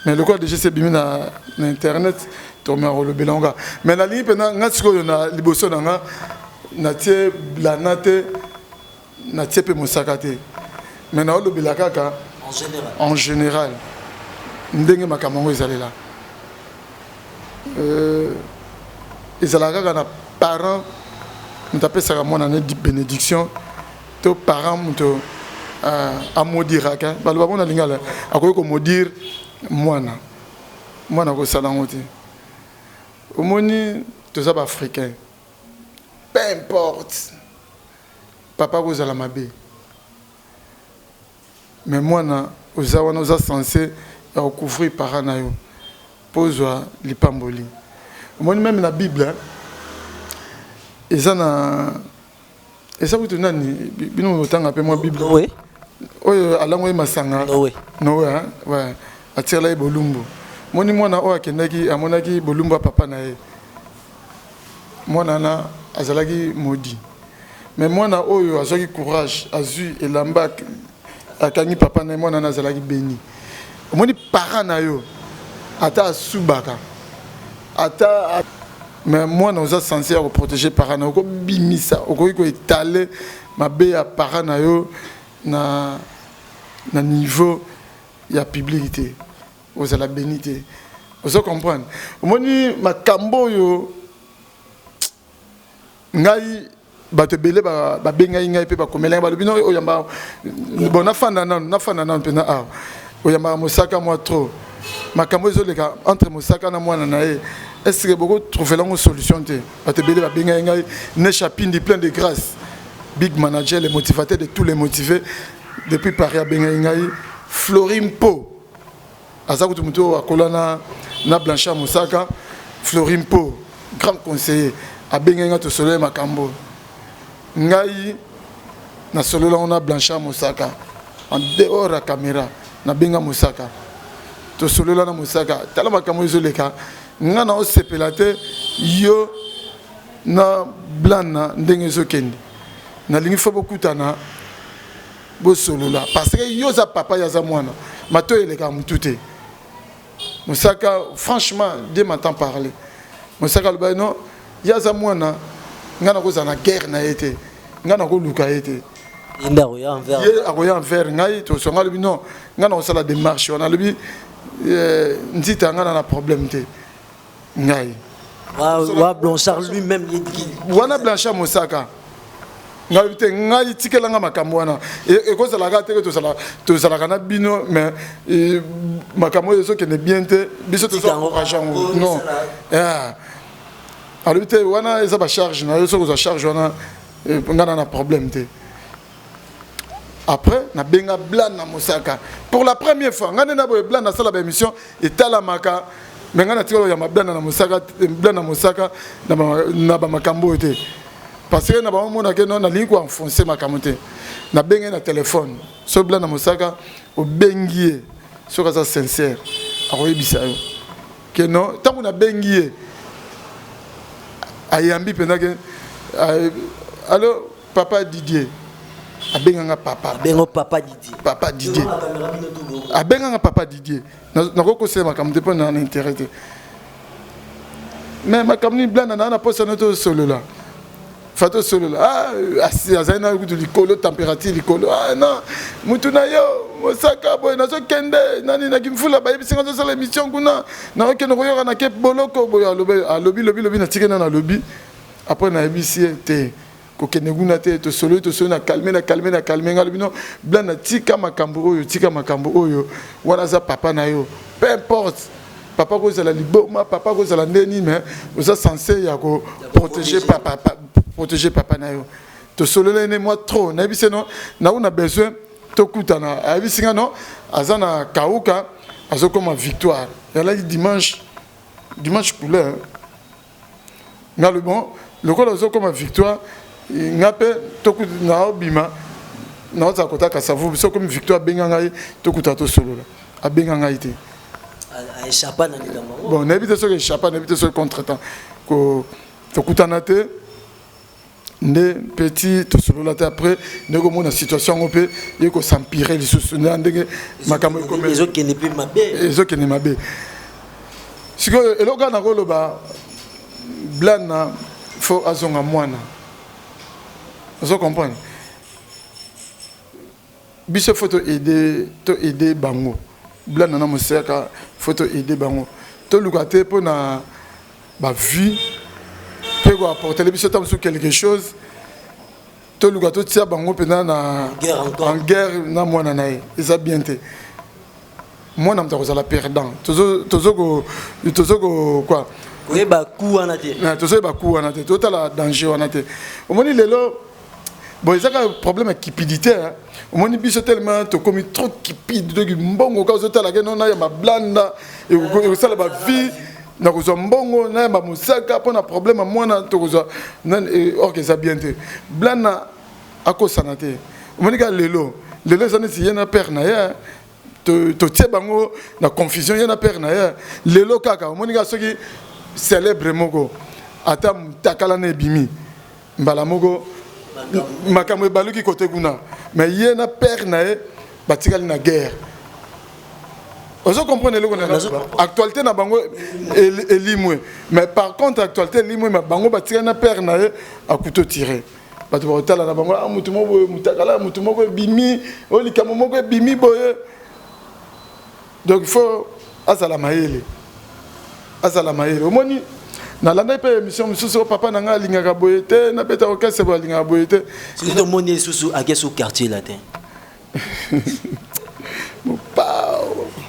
Speaker 1: Mais le quoi déjà c'est bien na internet, tu mets le belanga. Mais la ligne pendant on a liboso na tie blanate na tie pe musakate. Mais na le belaka en général. Ndenge makamongo ezali là. Ezalaka na parents on t'appelle ça mon année de bénédiction. Tes parents muto à maudire ka. Balo ba bona lingala akoyo ko maudire mwana ko salangote omoni toza ba africain peu importe papa ko zala mabe mais mwana oza wana oza censé ya couvrir parents na yo pozwa lipamboli omoni même na bible eza kutu nani bino otanga pe moi bible
Speaker 2: oui
Speaker 1: oyo alango masanga
Speaker 2: oui
Speaker 1: no ouais atira bolumbu moni mwana o akendaki amonaki bolumbu ya papa na ye mwana na azalaki modi mais mwana oyo azaki courage azui elamba akangi papa na ye mwana na azalaki béni moni parent na yo ata asubaka ata mais mwana oza censé ya protéger parent na yo kobimisa okoki koétaler mabe ya parent na yo na niveau ya publicité aux la bénité vous comprendre omoni makambo yo ngai bato belé ba bengai ngai pe ba komela ba lobino oyamba bona fanda nan pena a oyamba mosaka moi trop makambo zo leka entre mosaka na mwana na e est-ce que beaucoup trouver la solution te bato belé ba bengai ngai ne chapindi plein de grâce big manager les motivateurs de tous les motivés depuis Paris à bengai ngai Florimpo azakutu muto akolana na Blanchard Moussaka Florimpo grand conseiller a benga to soleil makambo ngai na solo la on a Blanchard Moussaka en dehors la caméra na benga Moussaka to solo la na Moussaka tala makambo izoleka nga na osepelate yo na blana ndenge zokende na lingi fo bokutana bo solo la parce que yo za papa ya za mwana mato eleka mutute Moussaka franchement Dieu m'entend parler Moussaka le non ya za mwana ngana ko za na guerre na été ngana ko luka été
Speaker 2: inda roya envers
Speaker 1: ye aroya envers ngai to songa le non ngana ko sala démarche on a le ndita ngana na problème te ngai
Speaker 2: wa Blanchard lui-même
Speaker 1: wana Blanchard Moussaka ngai te ngai tikela nga makambo wana e ko sala ga te to sala kana bino mais makambo yeso ke ne bien te biso to so encourageant non alors te wana eza ba charge na yeso ko za charge wana ngana na problème te après na benga blan na Moussaka pour la première fois ngana na boye blan na sala ba émission et tala maka mais ngana tikelo ya blan na Moussaka na ba makambo te parce que na ba mona ke non na ligne ko enfoncer makambo te na benga na téléphone so blan na Moussaka o bengie so ka sincère akoyebisa yo que non tant na bengie ayambi pendant que alors papa Didier abenganga papa Didier abenganga papa Didier na ko se makambo te pona na intérêt mais makambo ni blana na poste na solo là fato solo là azana ku likolo température likolo non mutuna yo Moussaka boy na so kende nani na kimfula ba yebisinga zo sala émission kuna na okeno ko yoka na ke boloko boy alobi na tikena na lobi après na yebisi te ko keneguna te to solo na calmer ngalobi no blana tika makambo oyo wana za papa na yo peu importe papa ko zala liboma papa ko zala ndeni mais oza censé ya ko protéger papa na yo to solo ne moi trop na yebisi no na una besoin tokutana abisinga no azana kauka azokoma victoire yala dimanche couleur ngalo bon le ko azokoma victoire ngape tokutana obima na oza kotaka savu biso comme victoire benganga tokuta to solo la abenganga ite
Speaker 2: a échappa na likambo
Speaker 1: bon n'habite so échappa n'habite so contretemps ko tokutana te ne petit tout solo la après ne ko mona situation opé il ko s'empirer les soutenir ndenge makambo comme
Speaker 2: les autres qui ne plus mabé
Speaker 1: les autres qui ne mabé siko eloga na koloba blana faut azonga mwana vous comprenez biso photo aider bango blana na moseka photo aider bango to lukate pona ba vie peut apporter les biso sur quelque chose to lukato tia bango pena na en guerre na mwana nae ça bien te mwana mtako la perdant tozo quoi
Speaker 2: oui ba coup en até
Speaker 1: tozo ba coup en até total la danger en até au moni lelo bon ça un problème avec cupidité au moni biso tellement to comme trop cupide de mbongo ka zo tala ke non na ya ma blanda et ça la ba vie na ko mbongo na ba musaka pona problème mwana to ko OK ça bien te blana ako sanate monika lelo ça ne si na père na ya to tie bango na confusion ya na père na ya lelo kaka monika soki célèbre moko ata takala na bimi mbala moko makamwe baluki côté kuna mais ye na père na ya batikali na guerre. Vous comprenez l'actualité na bango elimwe mais par contre actualité elimwe ma bango batira na père na a couteau tiré bato ba tala na bango mutu moko mutakala mutu moko bimi oli kamo moko bimi boye donc il faut azala maele omoni na landa pe émission mususu papa na nga lingaka boye te na beta okase ba lingaka boye te
Speaker 2: c'est tout monde susu a keso quartier latin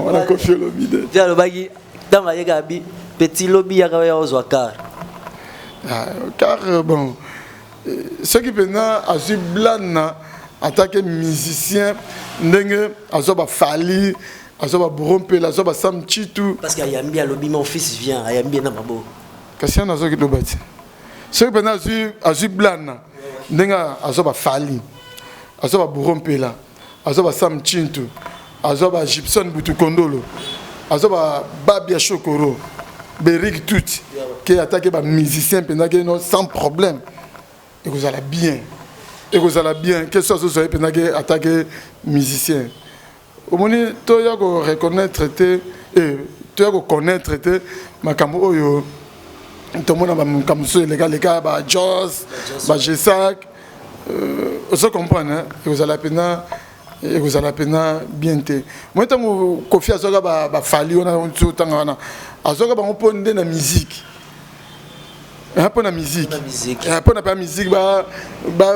Speaker 1: on a confié le bide.
Speaker 2: Tiens le bagui dans la gabi petit lobby ya ka ya ozwa car.
Speaker 1: Car bon ce qui pena azu blana attaquer musicien ndenge azoba fali azoba brompe la azoba sam chitu
Speaker 2: parce qu'il y a bien lobby mon fils vient il y a bien na mabo.
Speaker 1: Kasi na zo ki do bati. Ce qui pena azu blana ndenge azoba fali azoba brompe la azoba sam chitu azoba Gibson Butu Kondolo azoba Babia Chokoro Beric tout qui attaque ba musicien pendant que non sans problème et vous allez bien que ça soit pendant que attaquer musicien au moni to ya ko reconnaître te et to ya ko connaître te makambo oyo to mona ba makamso les gars ba Joss ba Gesak vous comprenez hein vous allez pendant et vous allez peine bien te moi tant Kofi azoka ba fali on a tout tanga na azoka ba ponde na musique pour la musique pour la musique ba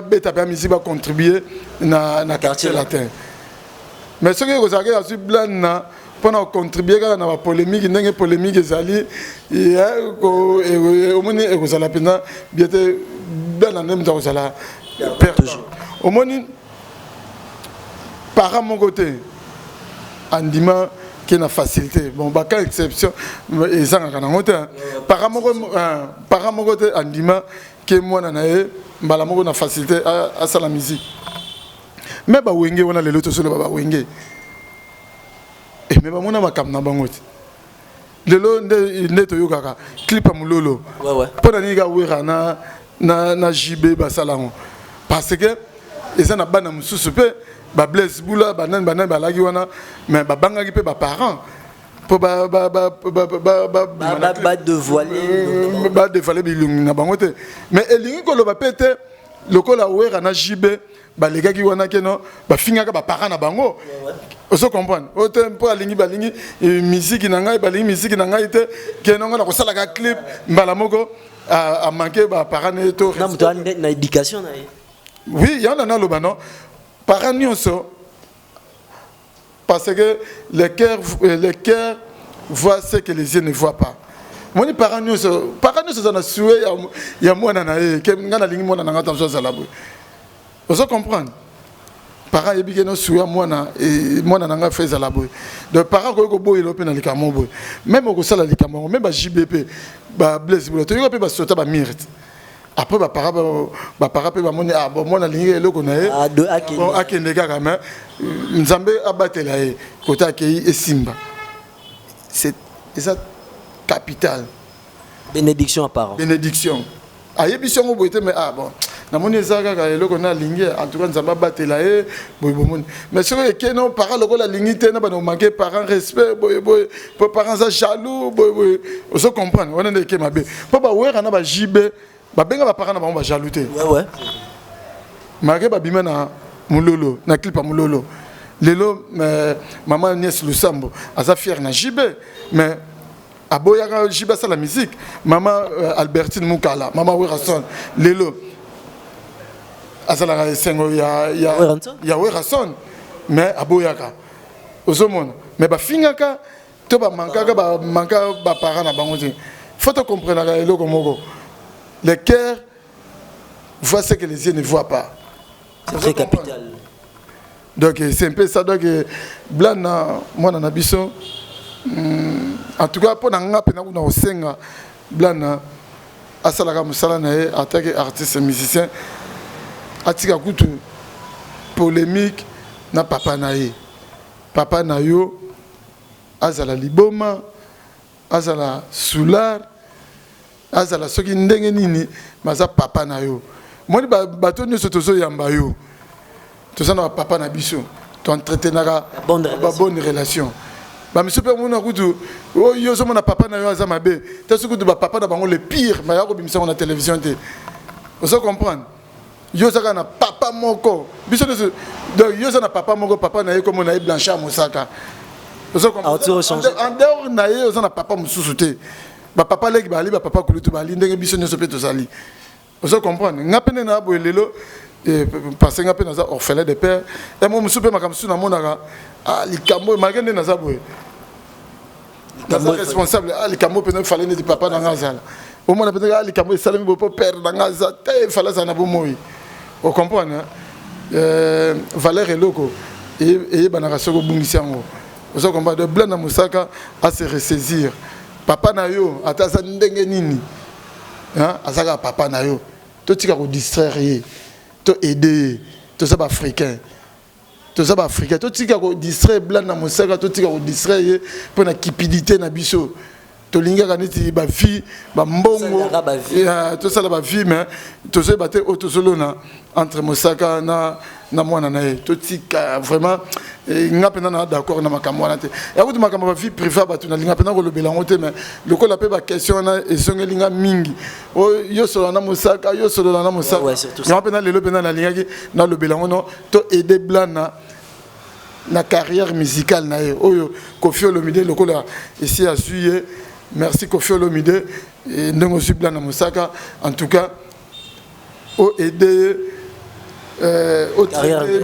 Speaker 1: beta pa musique ba contribuer na quartier latin mais ce que vous avez à sur blanc na pour contribuer na la polémique ndenge polémique ezali et au moni et vous allez peine bien te ben na même vous allez perdre au moni par mon côté, Andima qui a facilité. Bon, bah, quelle exception, et ça, par mon côté, Andima qui est moi, on a facilité à la musique. Mais bah, Wenge, on a les lotos sur le baba Wenge. Et mais bah, on a ma cam na bangot. Le lot de Toyokaka, clip à Moulolo.
Speaker 2: Ouais.
Speaker 1: Pour la niga ouera na JB Basalango. Parce que, et ça n'a pas de soupe. Ba blesse boula banan balagi wana mais ba bangaki pe ba parents pour ba dévoiler bilung na bangote mais elingi ko lo ba pété lokola wera na jibe ba legaki wana keno ba fingaka ba parents na bango oso comprendre autant pour alingi balingi musique na ngai balingi musique na ngai te keno ngana ko sala ka clip mbala moko a manquer ba parents ne to
Speaker 2: na éducation na
Speaker 1: oui il y en a lo banon parents nyonso parce que le cœur voit ce que les yeux ne voient pas. Moi ni parents nyonso na soué ya mwana na ye ke ngana lingi mwana na ngata mso la bo. Vous comprendre? Parents yebike no soué mwana et mwana na nga feza la bo. Donc parents ko boye lope na likamo bo. Même ko sala likamo même ba JBP ba bless bo to yo pe ba sota ba mirte. Après bah para bah moni ah bon moi na ligne eloko na e
Speaker 2: de akende
Speaker 1: bon akende kaka mais nzambe abatela e côté akei et simba c'est ça capital
Speaker 2: bénédiction à parents
Speaker 1: bénédiction ayebi songo boité mais ah bon namoni ezaka ka eloko na lingi en tout cas nzamba batela e boy bomoni mais ce que non parents lokola lingi te na bana manquer parents respect boy pour parents ça jaloux boy on se comprend on est que mabe po ba wera na ba jibe ba benga ba parents na ba jaloux te
Speaker 2: ouais
Speaker 1: marqué ba bima na mulolo na clip à mulolo lelo maman Niès Lusambo asa fier na jibe mais aboyaka jibe ça la musique maman Albertine Mukala maman Werason lelo azala sengo ya Werason mais aboyaka ozomona mais ba fingaka to ba mankaka ba manka ba parents na bango te faut te comprendre la eloko moko le cœur voit ce que les yeux ne voient pas,
Speaker 2: c'est très capital.
Speaker 1: Donc c'est un peu ça. Donc blana moi na biso en tout cas pour nanga pena kuna osenga blana asalaka musala na ye en tant qu'artiste musicien atika kutu polémique na papa na ye papa na yo azala liboma azala soulard azala soki ndenge nini maza papa na yo moni bato nyonso tozo yamba yo toza na papa na biso to entretenaka bonne relation ba monsieur pe mona kutu o yo zo mona papa na yo aza mabe te soki kutu ba papa na bango le pire ma ya ko bimisa na télévision te on se comprendre yo zaka na papa moko biso donc yo za na papa moko papa na ye comme na ye Blanchard Mosaka on se comprendre en dehors na ye yo za na papa mususu te ba papa leki bali ba papa kulutu bali ndenge biso nyoso pe tozali on se comprendre ngapene na bo lelo parce que ngapene za orphelin de père et moi musupe makamsu na monaka likambo magende na za boye na responsable likambo pe na fallait ne papa na ngazala au moins peut-être likambo salami bo père na ngaza te fallait za na bo moyi on comprend Valère eloko et banaka soko bungisi yango on se comprend de blanc na musaka à se ressaisir papa na yo ataza ndenge nini hein azaka papa na yo to tika ko distraire to aider to ça africain to tika ko distraire blanc na musaka to tika ko distraire pour na cupidité na biso to linga kaniti ba vie ba mbongo to ça ba vie mais to se bater auto solo na entre musaka na mwana na ye to tika vraiment nga pena na d'accord na makambo na te ya kuti makambo ba vie privée ba tuna linga pena ko lobela ngote mais le ko la pe ba question na esongeli nga mingi o yo solo na musaka nga pena le pena na linga ki na lobela ngono to aider blana na carrière musicale na ye oyo Koffi Olomide le ko la ici a suivi merci Koffi Olomide et ndongo su blana musaka en tout cas o aider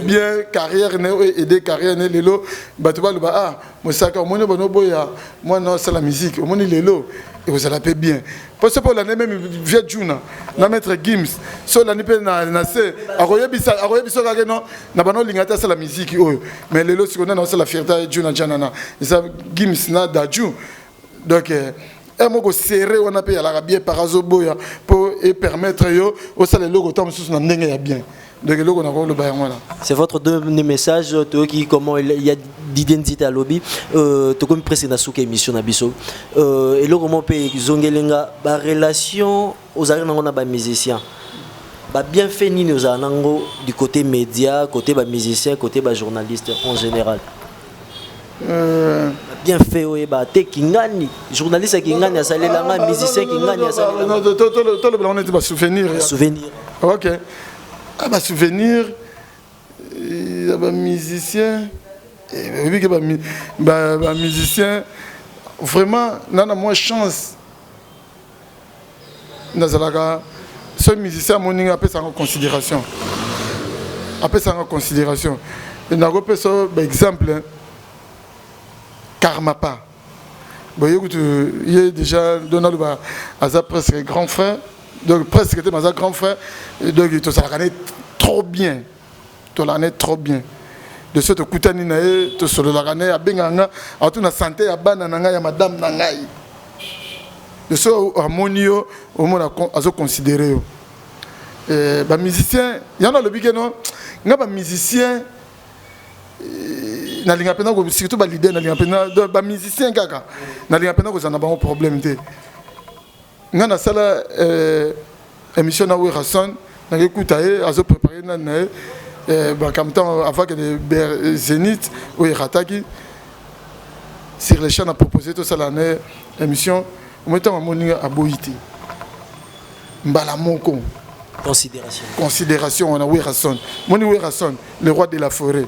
Speaker 1: bien carrière aider carrière lelo bato ba loba musaka omoni bono boya moi non c'est la musique omoni lelo et vous allez bien parce que pour l'année même vieux Juna na maître Gims so l'année pe na se akoyebisa ka non na bano lingata c'est la musique mais lelo si on a c'est la fierté Juna Janana ça Gims na daju donc moko serré on a payé la bien par azoboya pour permettre yo au salaire logo tom sous na ndenge ya bien.
Speaker 2: C'est votre dernier message qui comment il y a d'identité à lobby to comme précédent sous émission na biso et le comment pe zongelenga ba relation aux arènes on a ba musicien ba bien fait ni aux anango du côté média côté ba musicien côté ba journaliste en général bien fait oui ba te kingani journaliste kingani a salé la musicien kingani a salé
Speaker 1: non tout le blanc on est ba souvenir OK ba souvenir ba musicien et ba musicien vraiment nana moins chance nazalaka ce musicien moninga après ça en considération et na repé ça exemple Karmapa boye il est déjà Donald ba aza presque grand frère donc presque était ma grand frère et donc tout ça connaît trop bien de ce kutani na e to solo la connaît abenganga atu na santé ya bana nanga ya madame nangai de ce harmonio au monde azo considérer ba musicien yana le bigeno nga ba musicien na linga pena ko surtout ba leader na linga pena ba musicien kaka na linga pena ko zana ba problème te nga na sala émission na Werason écoute azo préparer na comme temps avant que le Zénith ou Rataki sur les chaînes a proposé tout ça l'année émission au moment où on a boité mbala moko considération on a Werason moni Werason le roi de la forêt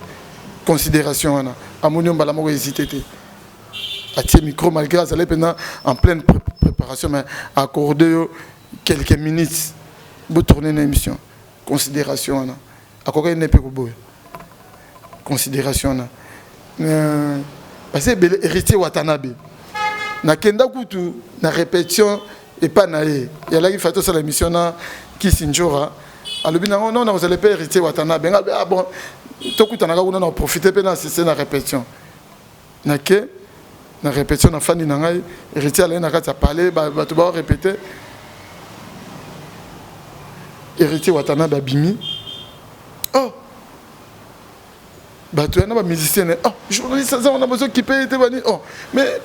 Speaker 1: considération on a amoni mbala moko hésité à tirer micro malgré ça là en pleine préparation mais accorder quelques minutes pour tourner l'émission considération on a à quoi il considération parce que héritier Watanabe na kenda kutu na répétition et pas naé il y a là il fait tout ça la mission na Kisinjora alobi na non vous allez pas héritier Watanabe ah bon to kutana ka kuna profiter pe na c'est na répétition na ke na répétition na fani na ngai héritier là na ka parler ba to ba répéter héritier Watanabe abimi oh bah tu es un musicien oh journaliste ça on a besoin qui paye oh mais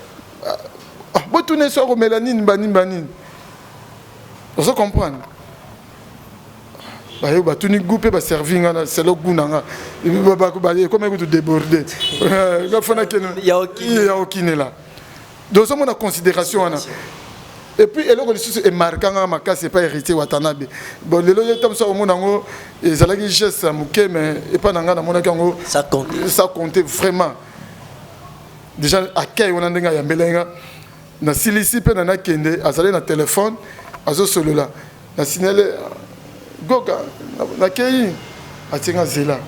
Speaker 1: bon tu n'es sur mélanine banine on comprendre bah tu n'es goupé bah servir c'est le goût nanga bah comment tu déborder il y a aucun là donc ça mon considération et puis elle est marquant ma c'est pas héritier Watanabe bon le loyer comme ça au monde en et ça la geste muke mais et pas nanga na mona kango ça comptait vraiment déjà accueil on a ndenga ya mbelenga na silisi pe na kende azale na téléphone azo solo là na signalé goga na kei atinga zela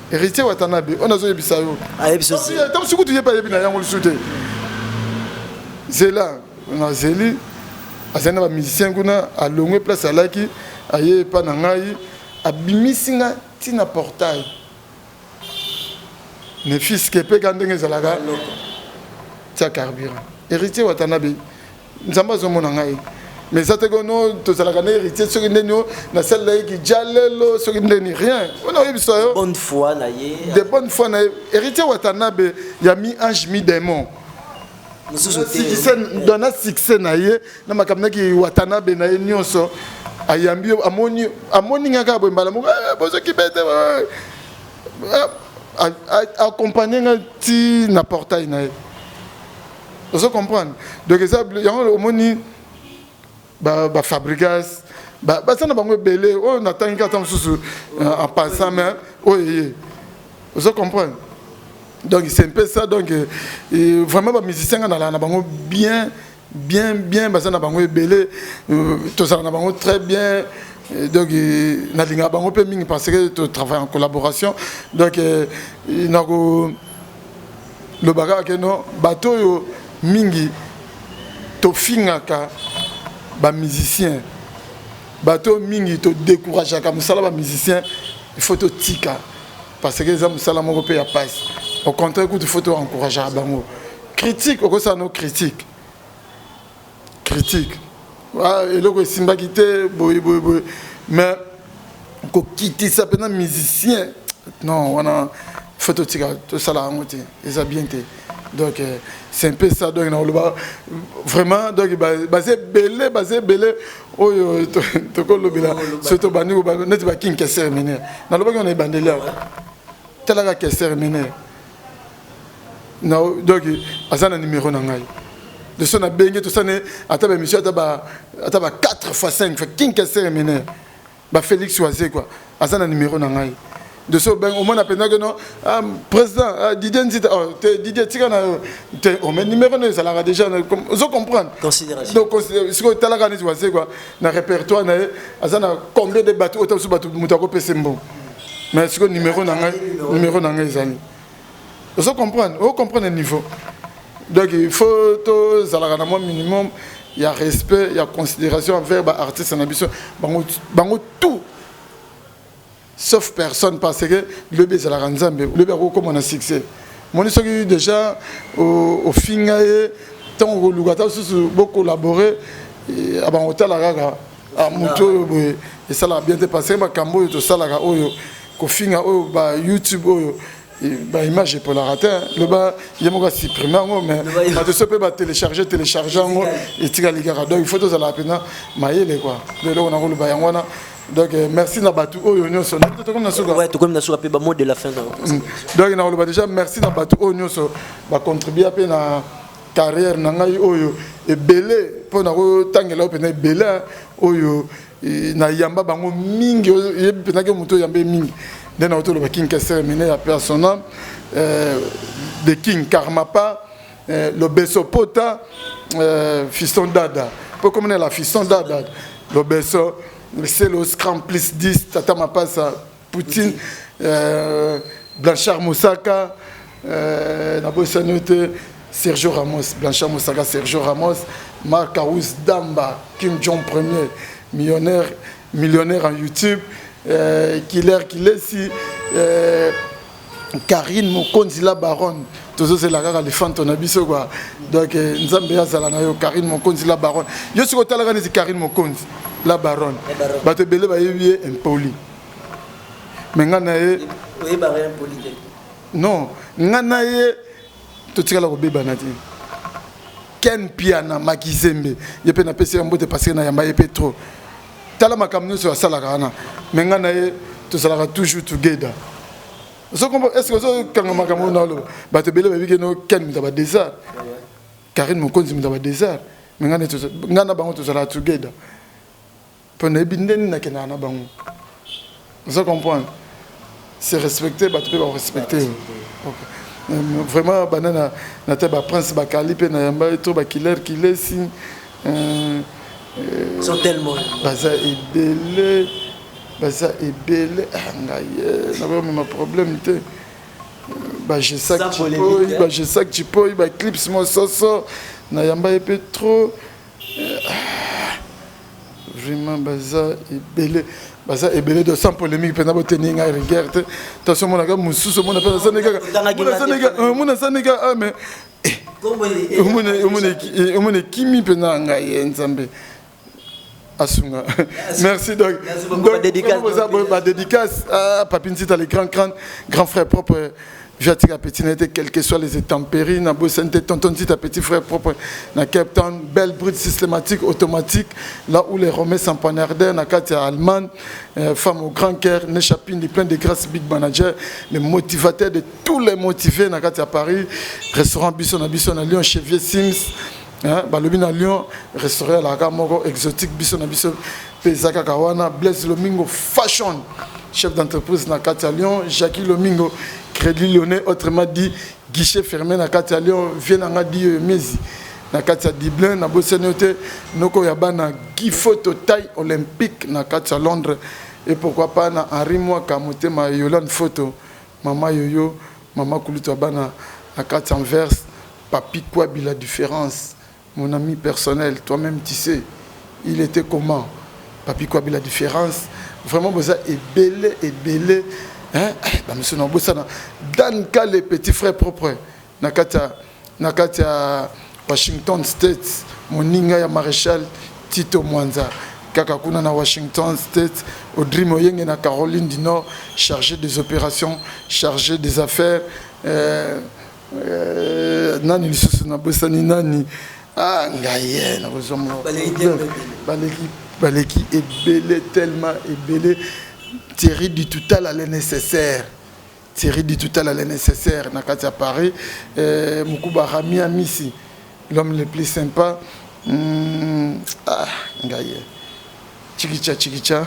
Speaker 1: héritier Watanabe on azo yebisa yo ayebisa tam suku tu yepa yebina yango lusute zela na zeli azana ba musicien kuna alongwe place alaki aye pa na ngai abimisinga tina portail ne fils que pe gandenge zalaga tia carburant héritier Watanabe nzamba zo mona ngai mais ça te gono to zalaga na héritier sur ndeno na celle là qui jalelo sur ndeni rien on a eu ça
Speaker 2: bonne foi na ye
Speaker 1: de bonne foi na héritier Watanabe ya mi ange mi démon dona succès na ye na makamna ki Watanabe na ye nyonso ayambi amoni ngaka bombala mo bozo ki bete accompagner ngati na portail na ye vous comprenez donc ça yango omoni ba Fabregas ba ça na bango belé on attend ka tam susu en passant mais oui vous comprenez. Donc c'est un peu ça donc vraiment les musiciens na bango bien basa na bango belé tout ça na bango très bien donc na linga bango pe mingi parce que tu travailles en collaboration donc na go le baga que non bateau yo mingi to fingaka ba musicien bateau mingi to décourager comme ça ba musicien il faut te tika parce que les hommes salam européen passe. Au contraire, il faut encourager à Bango. Critique, au ça nos critiques. Critique. Et là, c'est une quitté, mais quand quitter ça, pendant musicien, non, on a faut tout ça là en côté. Ils ont bien été. Donc c'est un peu ça. Donc vraiment, donc basé belé. Oh, tu connais le bilan. Surtout bani ou bani, n'est-ce pas qui est terminé. Dans le bac on est bandé là. Tel là qui est terminé. Non, donc, azana numéro nangai. De son a bengue tout ça ne ataba monsieur ataba 4 fois 5 fait king kessé mené. Ba Félix Oisé quoi. Azana numéro nangai. De ce ben au moins appena que non président Didier Nzita Didier Tigana au même numéro ne ça l'a déjà vous comprendre.
Speaker 2: Considération.
Speaker 1: Donc ce que tala gani Oisé quoi. Na répertoire na azana combien de bateaux autant sous bateau mutako pesembo. Mais ce que numéro nangai zani. Vous comprenez, le niveau. Donc il faut tout ça minimum, il y a respect, il y a considération envers l'artiste en ambition, tout. Sauf personne parce que le bébé c'est la ranzambe, le bébé comme on a succès. Moi je suis déjà au fingaye, tant que le beaucoup collaboré, à ban hôtel à Muto et ça l'a bien dépassé, ma cambo tout ça là au finga YouTube bah image pour la rater le bas il y a moi supprimer mais de ce peut télécharger et tirer les gars donc il faut tous à la peine mailler quoi de là on a le bas Donc merci Nabatou Oyo so.
Speaker 2: Ouais, tout comme na so pe ba mot de la fin.
Speaker 1: Donc na oloba déjà merci Nabatou Oyo so ba contribuer à na carrière na ngai oyo et belé pour na ko tangela pe na belé oyo na yamba bango mingi e pe na ke muto yambe mingi. Den auto le King Kessler mené à personnel de King Karmapa le Besopota Fiston Dada. Pour comme la Fiston Dada le Beso c'est le Scrum plus 10 Tata Mapasa Poutine Blanchard Moussaka na bossanote Sergio Ramos Blanchard Moussaka Sergio Ramos Marc Arous Damba Kim Jong Premier millionnaire en YouTube Killer si Karine Mokonzi la baronne toujours c'est la gare les fantômes biso quoi donc nzambe azala na yo Karine Mokonzi la baronne yo siko tala kana c'est Karine Mokonzi la baronne ba te belé ba yebié impoli mais ngana ye oui ba impoli non ngana ye to tika la ko beba na ti ken piana makizembe yepe na pesi mbote passer na yamba yepe trop tala makamno sur sala kana mais ngana ye to sala toujours together. Est-ce que vous quand makamno na lo ba te belé ba bige no ken mutaba désert Karine Mokonzi mutaba désert mais ngana bango to sala together. Pour ne binden na kenana bango. Vous comprenez? C'est respecté, bah tu peux pas respecter. Vraiment banana na te ba prince ba kalipe na yamba to ba killer si
Speaker 2: sont tellement
Speaker 1: baza ebele ngaye na ba ma problème te ba je sais que tu peux ba clips mo soso na yamba epé trop vraiment baza ebele de sans polémique pena botenir nga regarde attention mon gars mususu mon appelle ça nega mais on kimi pena nga nzambe asunga merci donc dédicace à Papine Tita les grand frère propre Jatika Petit n'était quelles que soient les intempéries, na Bossente tonton Tita petit frère propre na Cape Town, belle brute systématique automatique là où les Romains s'empanardèrent na Katia Allemagne, femme au grand cœur, n'échappine plein de grâce big manager, les motivateurs de tous les motivés na Katia Paris, restaurant Bisson à Lyon, Chevier Sims, Balobin à Lyon, restaurant à la Gamoro exotique Bisson Pezaka Kawana, Blaise Lomingo Fashion, chef d'entreprise na Katia Lyon, Jackie Lomingo Crédit Lyonnais, autrement dit, guichet fermé na Katia Lyon, vient à dit Mezi. Na Katia Diblin, na Bossenote, Noko Yabana, Guy Photo taille olympique na Katia Londres. Et pourquoi pas na Henri Moua Kamote, ma Yolande Photo, Maman Yoyo, Maman Kouloutou Abana, na Katia Anvers, Papi Kouabi la différence. Mon ami personnel, toi-même tu sais, il était comment? Papi Kouabi la différence. Vraiment, vous avez belé. Hein? Bah, monsieur Nambosana, dans les petits frères propres, Nakatia Washington State, mon ninga maréchal Tito Mwanza, Kakakuna na Washington State, Audrey Moyenge na Caroline du Nord, chargé des opérations, chargé des affaires, Nani Lissus Nabosani Nani, Ngaye, Baleki est belé, tellement est belé. Thierry du Toutal à nécessaire. Thierry du Toutal à nécessaire. Nakatia Paris. Moukouba Rami Amissi. L'homme le plus sympa. Ngaye. Chikicha.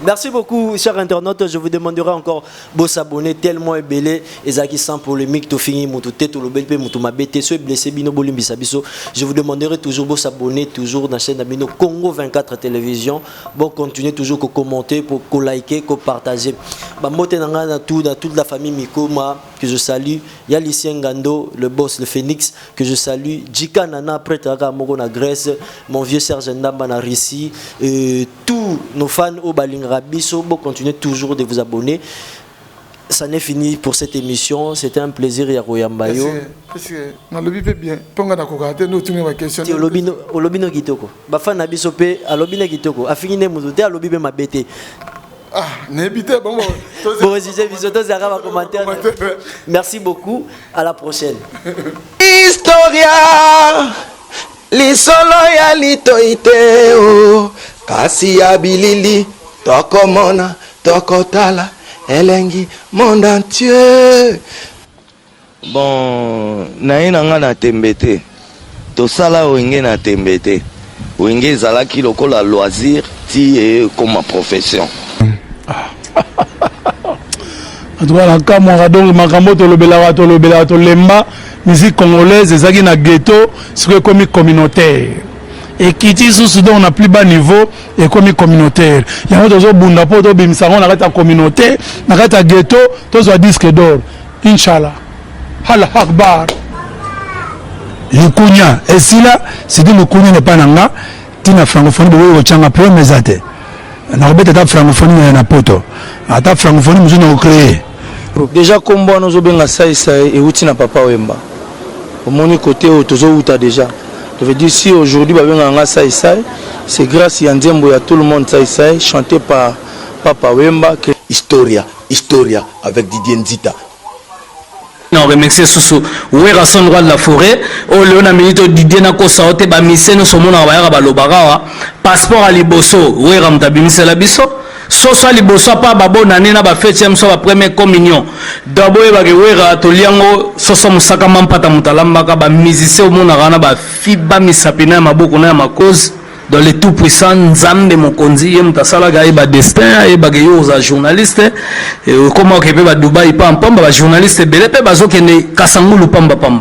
Speaker 2: Merci beaucoup, chers internautes. Je vous demanderai encore de s'abonner tellement belé. Ezaki sans polémique, tout fini, mon tout tête, tout le bel mon tout ma bête, ceux blessés, bino bolim bisabiso. Je vous demanderai toujours de s'abonner, toujours dans la chaîne d'Amino Congo 24 télévision. Bon, continuez toujours de commenter, pour liker, de partager. Bamote dans toute la famille Mikoma, que je salue. Il y a Lucien Gando, le boss, le Phoenix, que je salue. Djika Nana, prêtre à Mogo na Grèce. Mon vieux Serge Ndamba na Russie. Tous nos fans au Balingra Bisso, continuez toujours de vous abonner. Ça n'est fini pour cette émission. C'était un plaisir, Yaroyambayo.
Speaker 1: Est-ce que dans le bibé bien, ponga na kokate nous tourner ma question.
Speaker 2: Au lobino kitoko. Bafan na biso pe a lobino kitoko. Afini ne muzote a lobibé ma bête.
Speaker 1: Ah, n'habitez bon.
Speaker 2: Bon, si j'ai visité ça va commentaire. Merci beaucoup. À la prochaine.
Speaker 3: Historia lisolo ya litoite o kasi ya bilili Tokomona, tokotala, elengi, monde entier. Bon, naïnanga na tembete. Tosala wenge na tembete. Wenge zalaki lokola loisir, ti et comme profession.
Speaker 4: En tout cas, la Camora, donc, Makambo, Tolobela, Tolemba, musique congolaise, ezaki na ghetto, c'est comme communautaire. Et qui dit sous on a plus bas niveau et comme communautaire. Il y a d'autres bunda poto bimsaron na kata communauté, na kata ghetto, tous à disque d'or. Inch'Allah. Allah Akbar. Yikunya. Et si là, c'est que le Kounya n'est pas nanga, tina francophonie de Wéo Changa Pro Mesate. Na robete ta francophonie na poto. Ata francophonie nous avons créé.
Speaker 3: Déjà comme bon nous obenga saïsa et outi na papa Wemba. Au mon côté tozo outa déjà. Je veux dire si aujourd'hui babenga saïsa, c'est grâce à Ndiembo ya tout le monde saïsa chanté par papa Wemba que Historia avec Didier Nzita.
Speaker 5: On remercie Soso. Ouera son roi de la forêt. Oh Léona Minito Didier Nako Saote ba mise no somona ba ba lobara passeport à liboso. Ouera mtabimise la biso. Soso liboso pa babo na nena ba fête so ba première communion. D'abord ba ouera to liango soso musaka mampata mutalamba ka ba musicien omona kana ba fiba misapina maboko na makoz. Dans les tout puissants Nzambe Mokonzi yem tasala ga ba destin e ba geyo za journaliste comment que ba Dubai pam pam ba journaliste bele pe bazo kende kasangulu pamba pam